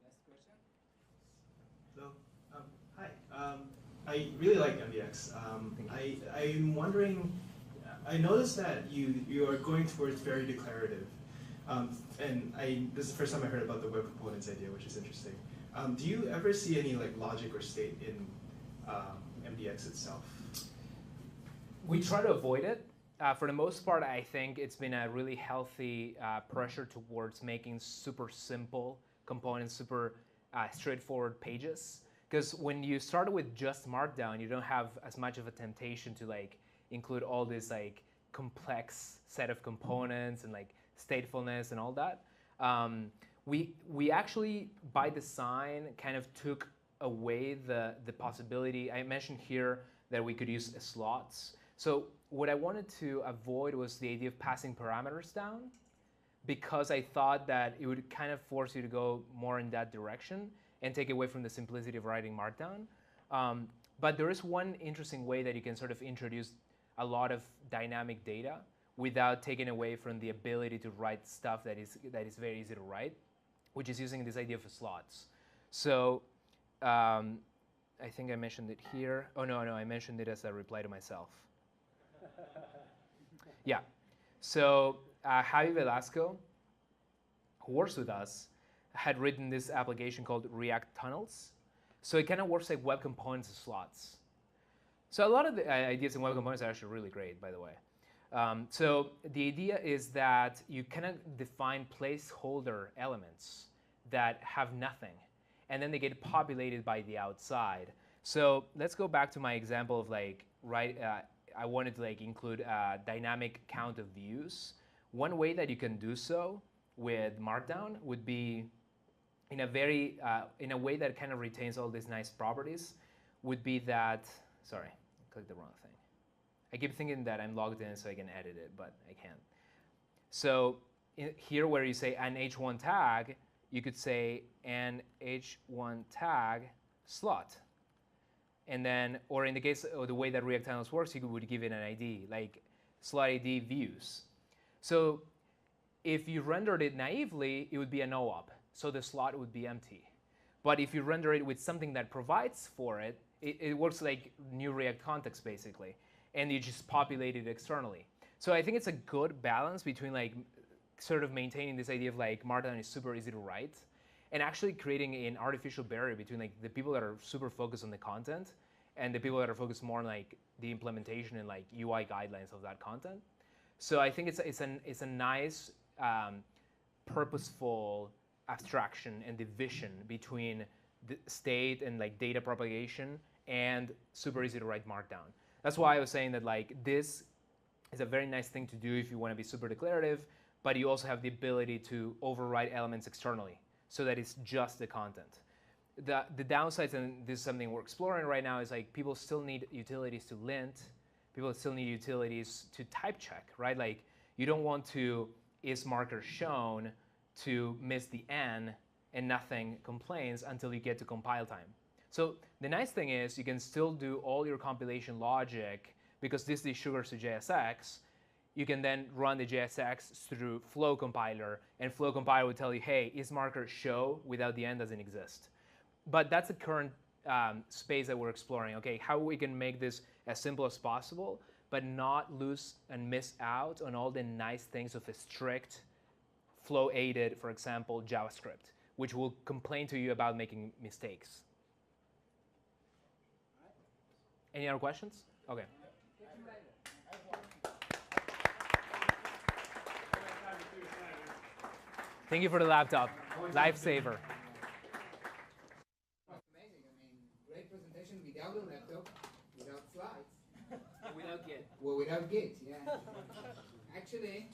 Last question? So, hi. I really like MDX. I'm wondering, I noticed that you are going towards very declarative. And this is the first time I heard about the web components idea, which is interesting. Do you ever see any like logic or state in MDX itself? We try to avoid it. For the most part, I think it's been a really healthy pressure towards making super simple components, super straightforward pages. Because when you start with just Markdown, you don't have as much of a temptation to like include all this like complex set of components and like statefulness and all that. We actually, by design, kind of took away the possibility. I mentioned here that we could use slots. So what I wanted to avoid was the idea of passing parameters down, because I thought that it would kind of force you to go more in that direction and take away from the simplicity of writing Markdown. But there is one interesting way that you can sort of introduce a lot of dynamic data without taking away from the ability to write stuff that is very easy to write, which is using this idea of slots. So I think I mentioned it here. Oh, no, I mentioned it as a reply to myself. Yeah. So Javi Velasco, who works with us, had written this application called React Tunnels. So it kind of works like web components as slots. So a lot of the ideas in web components are actually really great, by the way. So the idea is that you kind of define placeholder elements that have nothing, and then they get populated by the outside. So let's go back to my example of like, I wanted to like include a dynamic count of views. One way that you can do so with Markdown would be in a very, in a way that kind of retains all these nice properties, would be that, sorry, I clicked the wrong thing. I keep thinking that I'm logged in so I can edit it, but I can't. So here where you say an h1 tag, you could say an h1 tag slot. And then, or in the case of the way that React Tunnels works, you would give it an ID, like slot ID views. So if you rendered it naively, it would be a no-op. So the slot would be empty. But if you render it with something that provides for it, it works like new React context, basically. And you just populate it externally. So I think it's a good balance between like sort of maintaining this idea of like Markdown is super easy to write, and actually creating an artificial barrier between like the people that are super focused on the content and the people that are focused more on like the implementation and like UI guidelines of that content. So I think it's a nice purposeful abstraction and division between the state and like data propagation and super easy to write Markdown. That's why I was saying that like this is a very nice thing to do if you want to be super declarative, but you also have the ability to override elements externally so that it's just the content. The downsides, and this is something we're exploring right now, is like people still need utilities to lint, people still need utilities to type check, right? Like you don't want to is marker shown to miss the n and nothing complains until you get to compile time. So the nice thing is you can still do all your compilation logic because this is sugar to JSX. You can then run the JSX through Flow compiler, and Flow compiler will tell you, hey, is marker show without the n doesn't exist. But that's the current space that we're exploring. Okay, how we can make this as simple as possible, but not lose and miss out on all the nice things of a strict flow-aided, for example, JavaScript, which will complain to you about making mistakes. Any other questions? Okay. Thank you for the laptop. Lifesaver. Amazing. I mean, great presentation without a laptop, without slides. Without Git. Well, without Git, yeah. Actually,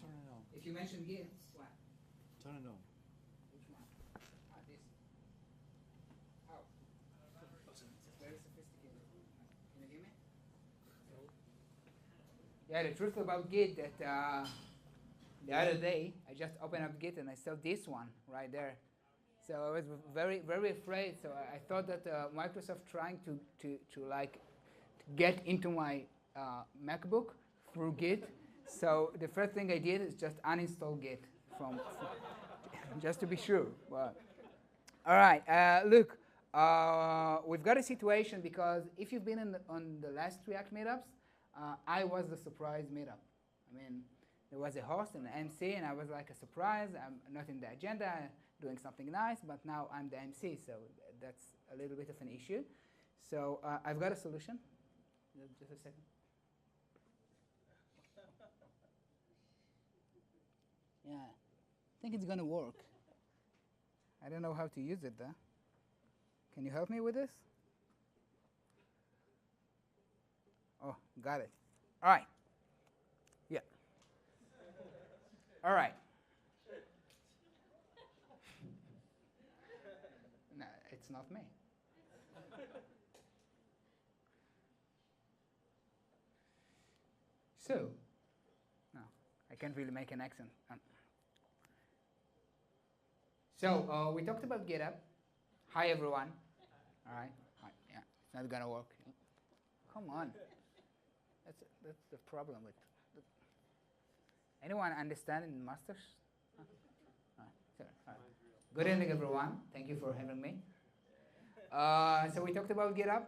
if you mention Git, what? Turn it on. Which one? Ah, this. Oh. It's very sophisticated. Can you hear me? Yeah, the truth about Git that the other day I just opened up Git and I saw this one right there. So I was very, very afraid. So I thought that Microsoft trying to like get into my MacBook through Git. So the first thing I did is just uninstall Git from just to be sure. But, all right, look, we've got a situation because if you've been on the last React meetups, I was the surprise meetup. I mean, there was a host and an MC, and I was like a surprise. I'm not in the agenda, doing something nice, but now I'm the MC, so that's a little bit of an issue. So I've got a solution. Just a second. Yeah, I think it's going to work. I don't know how to use it, though. Can you help me with this? Oh, got it. All right. Yeah. All right. No, it's not me. So, no, I can't really make an accent. So, we talked about GitHub. Hi, everyone. All right. Yeah, it's not going to work. Come on. That's the problem with it. Anyone understand in masters? All right. Good evening, everyone. Thank you for having me. So we talked about GitHub,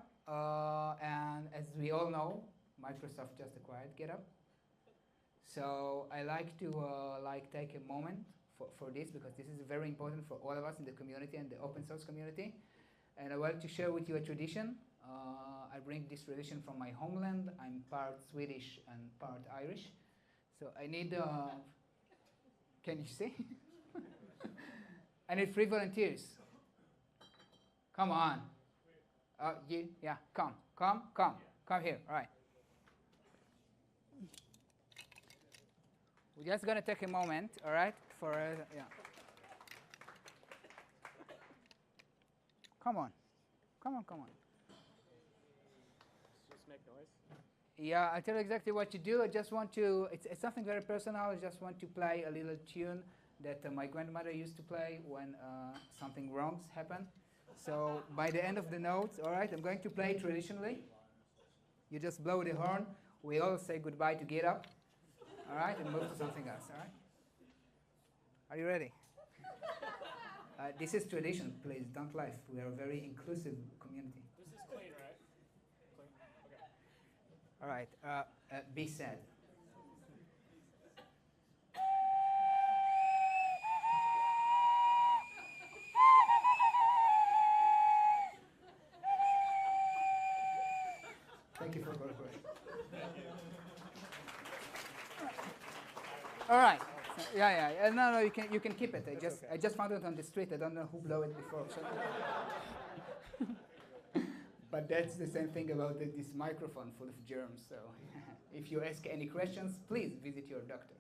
and as we all know, Microsoft just acquired GitHub. So I like to take a moment for this because this is very important for all of us in the community and the open source community. And I want to share with you a tradition. I bring this tradition from my homeland. I'm part Swedish and part Irish. So I need, can you see? I need 3 volunteers. Come on. Yeah, come here, all right. We're just gonna take a moment, all right, for, yeah. Come on. Just make noise. Yeah, I'll tell you exactly what to do. I just want to, it's something very personal. I just want to play a little tune that my grandmother used to play when something wrong happened. So by the end of the notes, all right, I'm going to play traditionally. You just blow the horn. We all say goodbye to GitHub, all right, and move to something else, all right? Are you ready? This is tradition, please, don't laugh. We are a very inclusive community. This is clean, right? Clean? Okay. All right, be sad. Thank you for correcting. All right. Yeah. No, you can keep it. I just found it on the street. I don't know who blew it before. So. But that's the same thing about this microphone full of germs. So if you ask any questions, please visit your doctor.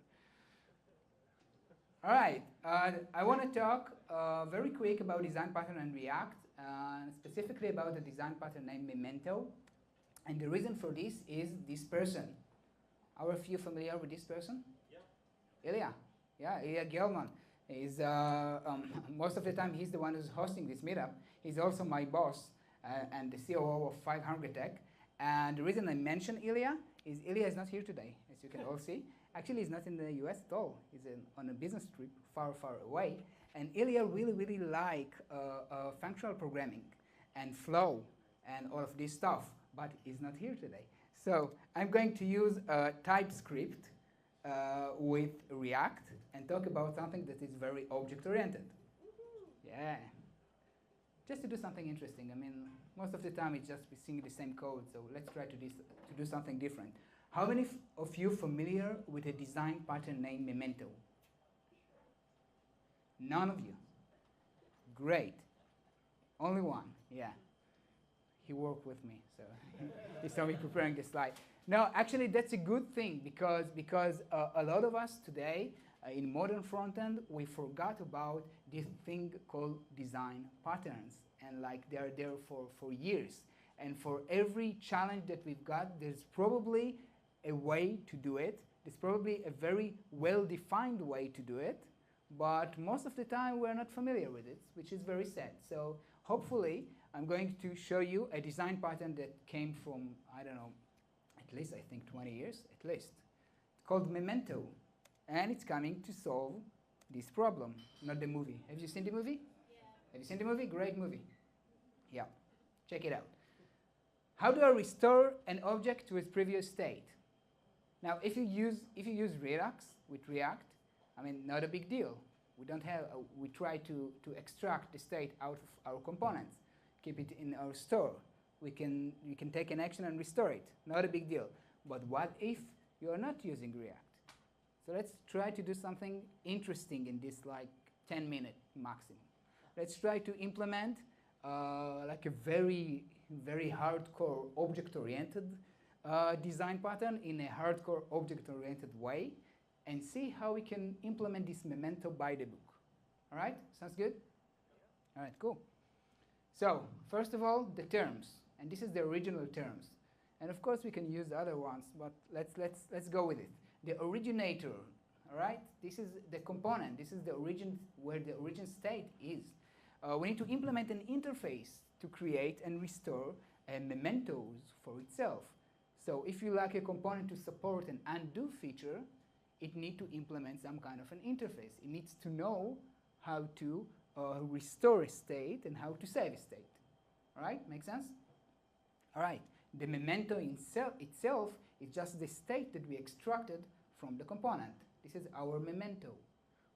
All right. I want to talk very quick about design pattern and React, specifically about the design pattern named Memento. And the reason for this is this person. Are a few familiar with this person? Ilya. Yeah, Ilya Gelman. He's, most of the time, he's the one who's hosting this meetup. He's also my boss and the COO of 500 Tech. And the reason I mention Ilya is not here today, as you can all see. Actually, he's not in the US at all. He's on a business trip far, far away. And Ilya really like functional programming and flow and all of this stuff, but he's not here today. So I'm going to use TypeScript with React and talk about something that is very object-oriented. Yeah. Just to do something interesting. I mean, most of the time it's just we sing the same code, so let's try to do something different. How many of you familiar with a design pattern named Memento? None of you. Great. Only one, yeah. He worked with me, so he saw me preparing the slide. No, actually, that's a good thing because a lot of us today in modern front-end, we forgot about this thing called design patterns. And like they're there for years. And for every challenge that we've got, there's probably a way to do it. There's probably a very well-defined way to do it. But most of the time, we're not familiar with it, which is very sad. So hopefully, I'm going to show you a design pattern that came from, I don't know, at least I think 20 years, at least. It's called Memento. And it's coming to solve this problem, not the movie. Have you seen the movie? Yeah. Have you seen the movie? Great movie. Yeah, check it out. How do I restore an object to its previous state? Now, if you use Redux with React, I mean, not a big deal. We don't have. We try to extract the state out of our components, keep it in our store. You can take an action and restore it. Not a big deal. But what if you are not using React? So let's try to do something interesting in this like 10-minute maximum. Let's try to implement like a very hardcore object-oriented design pattern in a hardcore object-oriented way and see how we can implement this Memento by the book. All right? Sounds good? All right, cool. So first of all, the terms. And this is the original terms. And of course, we can use the other ones, but let's go with it. The originator, all right? This is the component. This is the origin, where the origin state is. We need to implement an interface to create and restore mementos for itself. So if you like a component to support an undo feature, it needs to implement some kind of an interface. It needs to know how to restore a state and how to save a state. All right? Make sense? All right. The memento itself is just the state that we extracted from the component. This is our memento.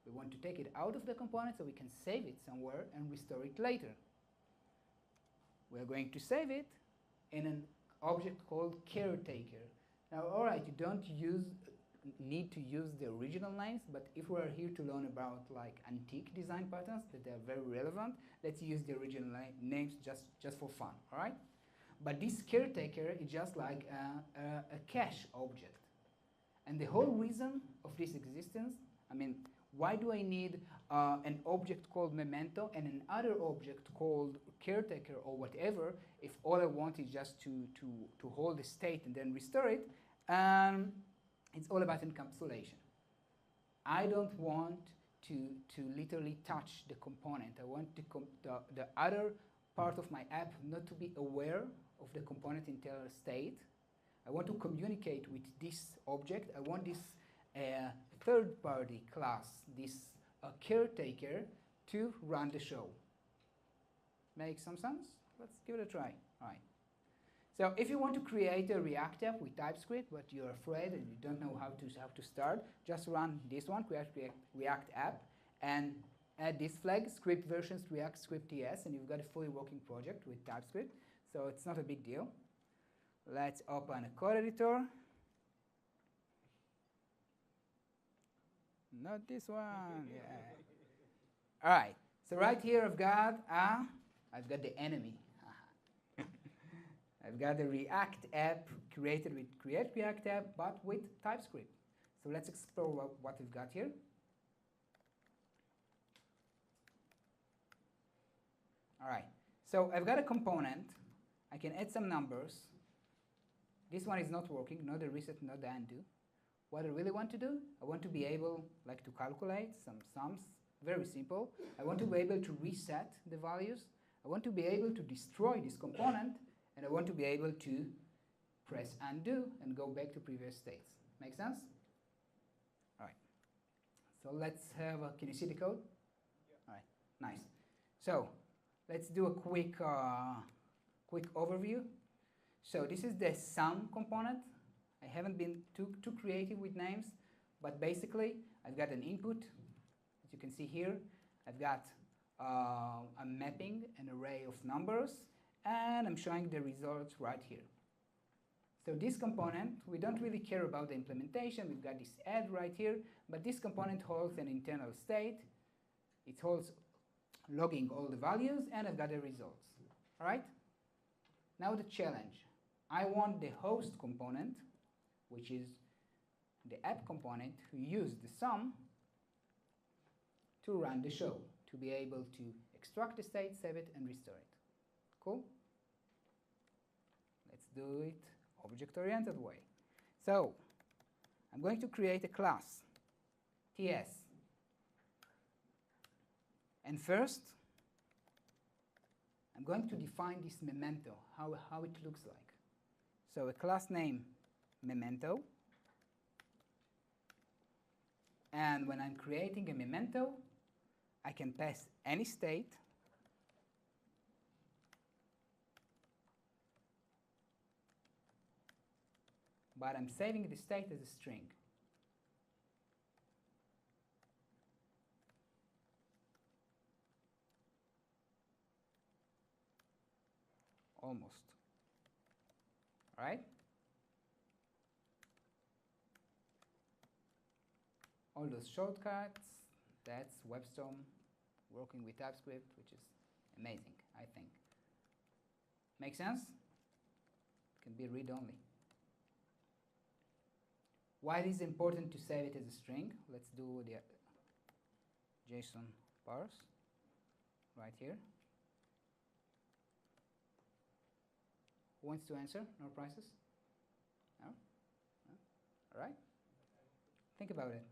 We want to take it out of the component so we can save it somewhere and restore it later. We're going to save it in an object called caretaker. Now, all right, you don't need to use the original names, but if we're here to learn about like antique design patterns that are very relevant, let's use the original names just for fun, all right? But this caretaker is just like a cache object. And the whole reason of this existence, I mean, why do I need an object called memento and another object called caretaker or whatever if all I want is just to hold the state and then restore it? It's all about encapsulation. I don't want to literally touch the component. I want the other part of my app not to be aware of the component internal state. I want to communicate with this object. I want this third-party class, this caretaker, to run the show. Make some sense? Let's give it a try. All right. So if you want to create a React app with TypeScript, but you're afraid and you don't know how to start, just run this one, create React app, and add this flag, script versions React script TS, and you've got a fully working project with TypeScript. So it's not a big deal. Let's open a code editor. Not this one. Yeah. All right. So right here I've got the enemy. I've got the React app created with Create React app, but with TypeScript. So let's explore what we've got here. All right. So I've got a component. I can add some numbers. This one is not working, not the reset, not the undo. What I really want to do, I want to be able to calculate some sums, very simple. I want to be able to reset the values. I want to be able to destroy this component, and I want to be able to press undo and go back to previous states. Make sense? All right. So let's have can you see the code? Yeah. All right, nice. So let's do a quick overview. So this is the sum component. I haven't been too creative with names, but basically I've got an input, as you can see here. I've got a mapping, an array of numbers, and I'm showing the results right here. So this component, we don't really care about the implementation. We've got this add right here, but this component holds an internal state. It holds logging all the values, and I've got the results. All right? Now the challenge. I want the host component, which is the app component who used the sum, to run the show, to be able to extract the state, save it, and restore it. Cool? Let's do it object-oriented way. So I'm going to create a class, TS. And first, I'm going to define this memento, how it looks like. So a class name, memento. And when I'm creating a memento, I can pass any state. But I'm saving the state as a string. Almost. All right? All those shortcuts, that's WebStorm working with TypeScript, which is amazing, I think. Make sense? Can be read-only. Why it is important to save it as a string? Let's do the JSON parse right here. Who wants to answer? No prices? No? No? All right. Think about it.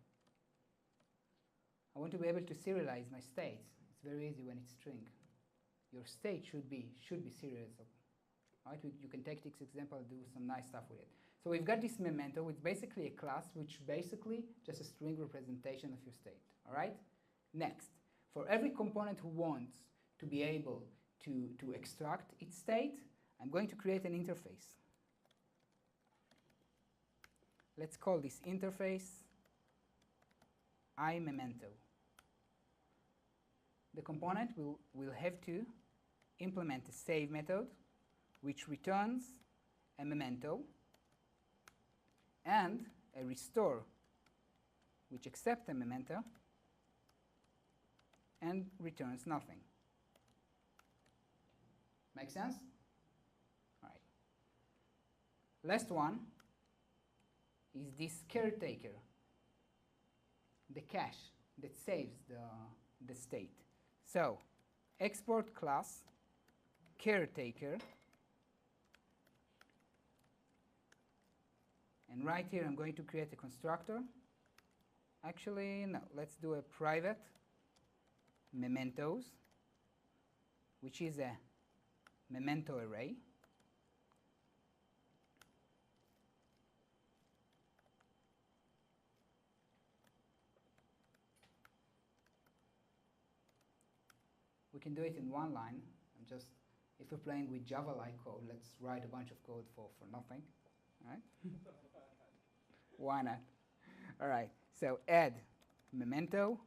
I want to be able to serialize my states. It's very easy when it's string. Your state should be serializable. Right? You can take this example and do some nice stuff with it. So we've got this memento, which is basically a class, which basically just a string representation of your state. All right? Next, for every component who wants to be able to extract its state, I'm going to create an interface. Let's call this interface iMemento. The component will have to implement a save method, which returns a memento, and a restore, which accepts a memento and returns nothing. Make sense? All right. Last one is this caretaker, the cache that saves the state. So export class caretaker, and right here I'm going to create a constructor. Actually, no, let's do a private mementos, which is a memento array. We can do it in one line. And just, if we're playing with Java-like code, let's write a bunch of code for nothing. All right? Why not? All right, so add memento.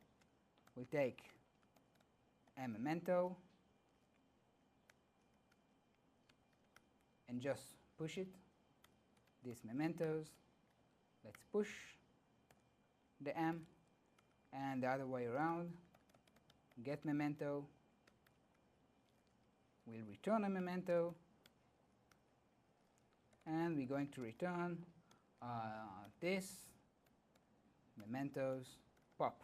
We'll take a memento and just push it these mementos. Let's push the M, and the other way around. Get memento. We'll return a memento, and we're going to return this mementos pop.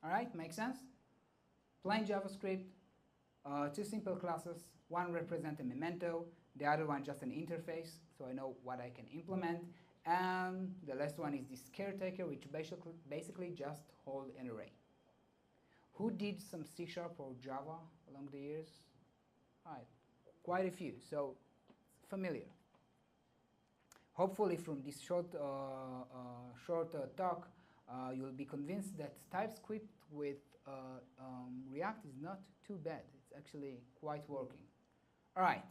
All right, makes sense? Plain JavaScript, two simple classes. One represents a memento, the other one just an interface, so I know what I can implement. And the last one is this caretaker, which basically just hold an array. Who did some C# or Java along the years? All right, quite a few, so familiar. Hopefully from this short talk, you'll be convinced that TypeScript with React is not too bad. It's actually quite working. All right,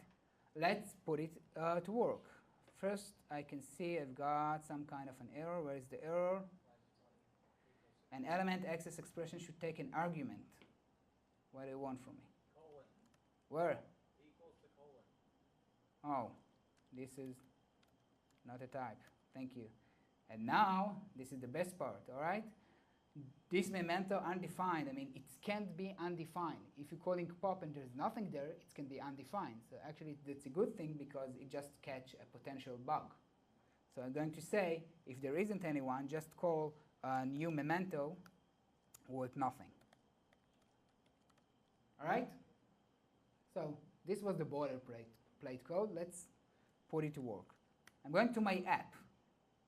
let's put it to work. First, I can see I've got some kind of an error. Where is the error? An element access expression should take an argument. What do you want from me? Colon. Where? Equals to colon. Oh, this is not a type. Thank you. And now, this is the best part, all right? This memento undefined, I mean, it can't be undefined. If you're calling pop and there's nothing there, it can be undefined. So actually, that's a good thing because it just catch a potential bug. So I'm going to say, if there isn't anyone, just call a new memento with nothing. All right? So this was the boilerplate code. Let's put it to work. I'm going to my app.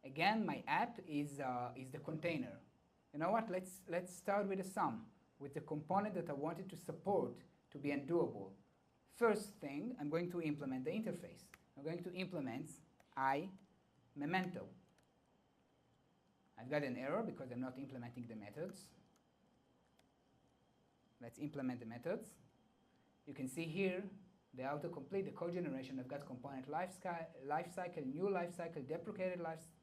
Again, my app is the container. You know what? Let's start with a sum, with the component that I wanted to support to be undoable. First thing, I'm going to implement the interface. I'm going to implement memento. I've got an error because I'm not implementing the methods. Let's implement the methods. You can see here the autocomplete, the code generation. I've got component lifecycle, new lifecycle, deprecated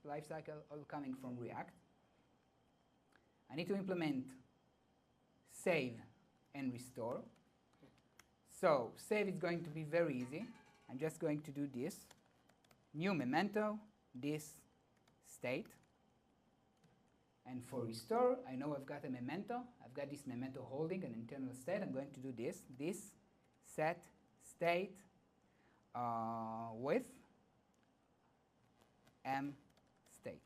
lifecycle, all coming from React. I need to implement save and restore. So save is going to be very easy. I'm just going to do this. New memento, this state. And for restore, I know I've got a memento. I've got this memento holding an internal state. I'm going to do this set state with m state.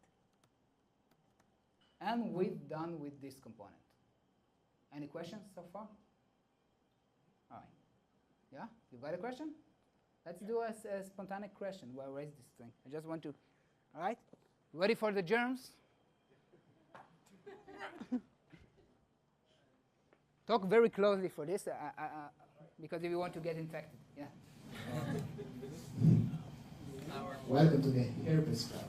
And we're done with this component. Any questions so far? All right. Yeah? You got a question? Let's do a spontaneous question while I raise this thing. I just want to, all right? Ready for the germs? Talk very closely for this, because if you want to get infected. Yeah. Welcome to the herpes club.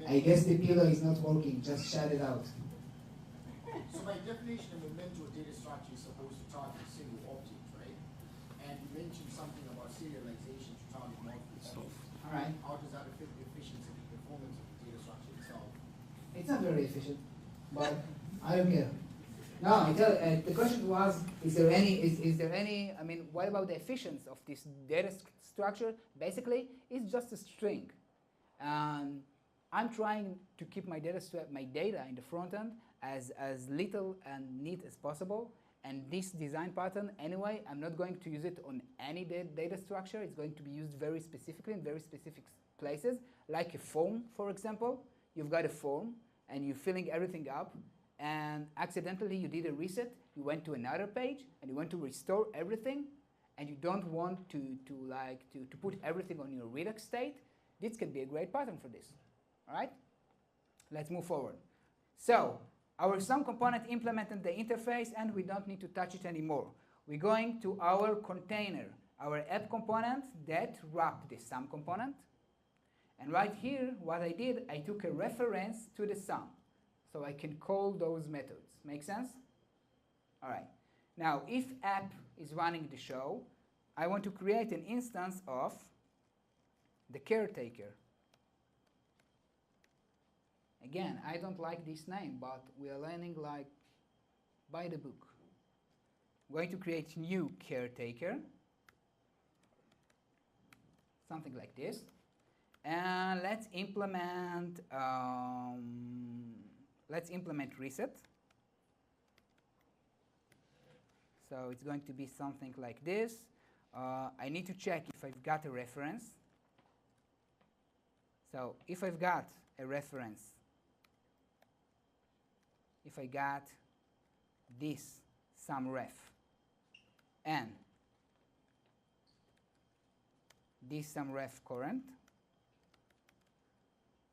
I guess the pillow is not working. Just shut it out. So by definition, a memento data structure is supposed to target a single object, right? And you mentioned something about serialization to target multiple objects. All right. How does that affect the efficiency and performance of the data structure itself? It's not very efficient, but I don't care. No, the question was, is there any, I mean, what about the efficiency of this data structure? Basically, it's just a string. I'm trying to keep my data in the front end as little and neat as possible. And this design pattern, anyway, I'm not going to use it on any data structure. It's going to be used very specifically in very specific places, like a form, for example. You've got a form, and you're filling everything up, and accidentally you did a reset. You went to another page, and you want to restore everything, and you don't want to put everything on your Redux state. This can be a great pattern for this. All right? Let's move forward. So our sum component implemented the interface, and we don't need to touch it anymore. We're going to our container, our app component that wrapped the sum component. And right here, what I did, I took a reference to the sum. So I can call those methods. Make sense? All right. Now, if app is running the show, I want to create an instance of the caretaker. Again, I don't like this name, but we are learning like by the book. I'm going to create new caretaker, something like this. And let's implement reset. So it's going to be something like this. I need to check if I've got a reference. So if I've got a reference, if I got this some ref and this some ref current,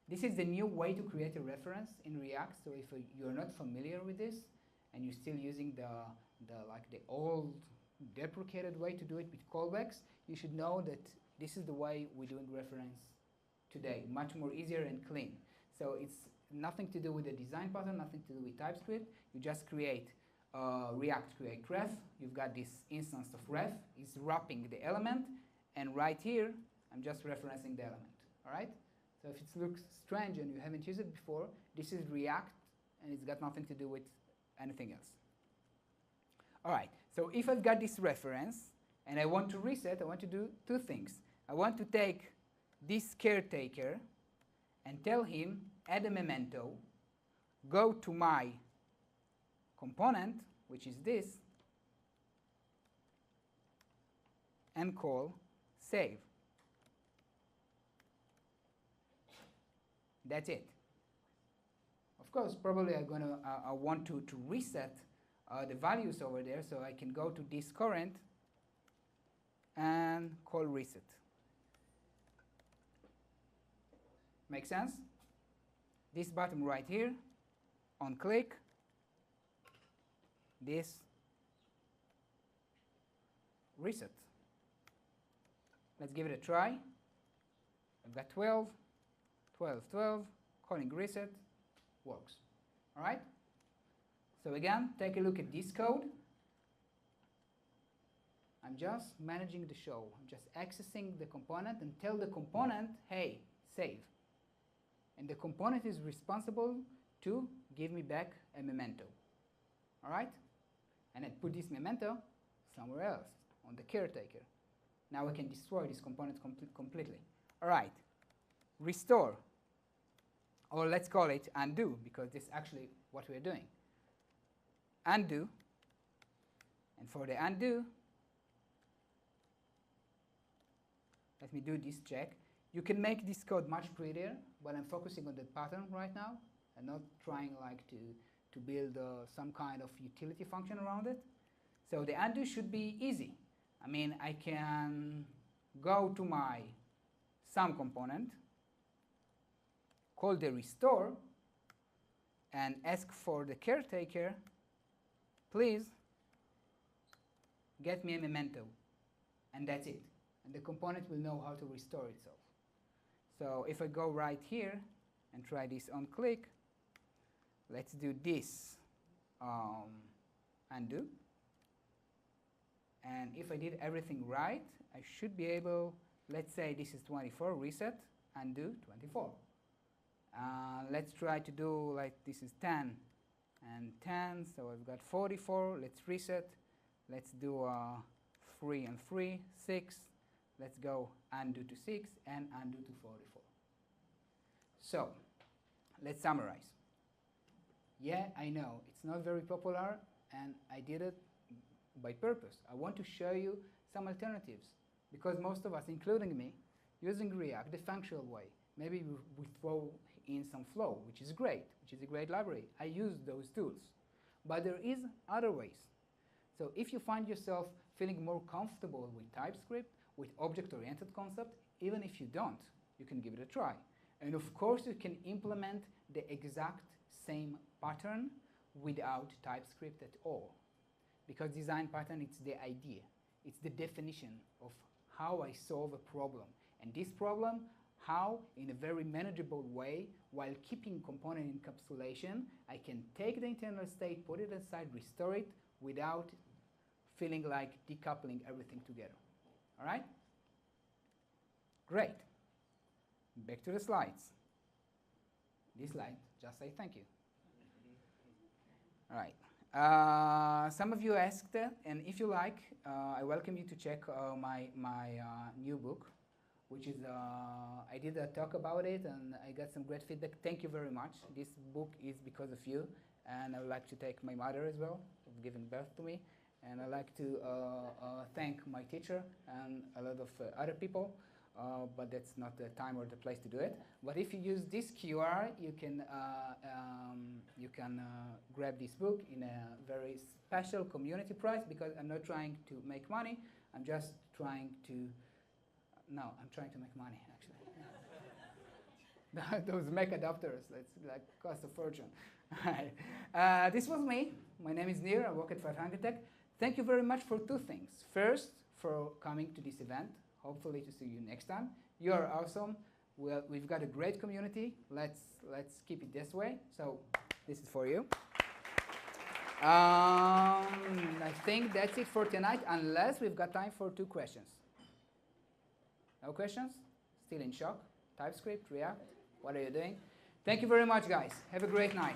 this is the new way to create a reference in React. So if you're not familiar with this and you're still using the old deprecated way to do it with callbacks, you should know that this is the way we're doing reference today, much more easier and clean. So it's nothing to do with the design pattern, nothing to do with TypeScript. You just create React create ref. You've got this instance of ref. It's wrapping the element, and right here I'm just referencing the element. All right. So if it looks strange and you haven't used it before, this is React, and it's got nothing to do with anything else. All right, so if I've got this reference and I want to reset, I want to do two things. I want to take this caretaker and tell him, add a memento, go to my component, which is this, and call save. That's it. Of course, probably I want to reset the values over there, so I can go to this current and call reset. Make sense? This button right here, on click, this reset. Let's give it a try. I've got 12, 12, 12, calling reset, works. All right? So again, take a look at this code. I'm just managing the show. I'm just accessing the component and tell the component, hey, save. And the component is responsible to give me back a memento. All right? And I put this memento somewhere else on the caretaker. Now I can destroy this component completely. All right. Restore. Or let's call it undo, because this is actually what we're doing. Undo. And for the undo, let me do this check. You can make this code much prettier, but I'm focusing on the pattern right now and not trying like to build some kind of utility function around it. So the undo should be easy. I mean, I can go to my sum component, call the restore, and ask for the caretaker, please get me a memento. And that's it. And the component will know how to restore itself. So if I go right here and try this on click, let's do this undo. And if I did everything right, I should be able, let's say this is 24, reset, undo 24. Let's try to do like this is 10 and 10, so I've got 44. Let's reset. Let's do 3 and 3, 6. Let's go undo to 6 and undo to 44. So let's summarize. Yeah, I know it's not very popular, and I did it by purpose. I want to show you some alternatives, because most of us, including me, using React the functional way. Maybe we throw in some flow, which is great, which is a great library. I use those tools. But there is other ways. So if you find yourself feeling more comfortable with TypeScript, with object-oriented concept, even if you don't, you can give it a try. And of course, you can implement the exact same pattern without TypeScript at all. Because design pattern, it's the idea. It's the definition of how I solve a problem. And this problem, how, in a very manageable way, while keeping component encapsulation, I can take the internal state, put it aside, restore it, without feeling like decoupling everything together. All right? Great. Back to the slides. This slide, just say thank you. All right. Some of you asked, and if you like, I welcome you to check my new book, which is, I did a talk about it, and I got some great feedback. Thank you very much. This book is because of you, and I would like to thank my mother as well, for giving birth to me. And I'd like to thank my teacher and a lot of other people, but that's not the time or the place to do it. But if you use this QR, you can grab this book in a very special community price, because I'm not trying to make money. I'm just trying to, no, I'm trying to make money, actually. Those Mac adapters, that's like cost a fortune. This was me. My name is Nir. I work at 500 Tech. Thank you very much for two things. First, for coming to this event. Hopefully to see you next time. You are awesome. We've got a great community. Let's keep it this way. So this is for you. I think that's it for tonight, unless we've got time for 2 questions. No questions? Still in shock? TypeScript, React? What are you doing? Thank you very much, guys. Have a great night.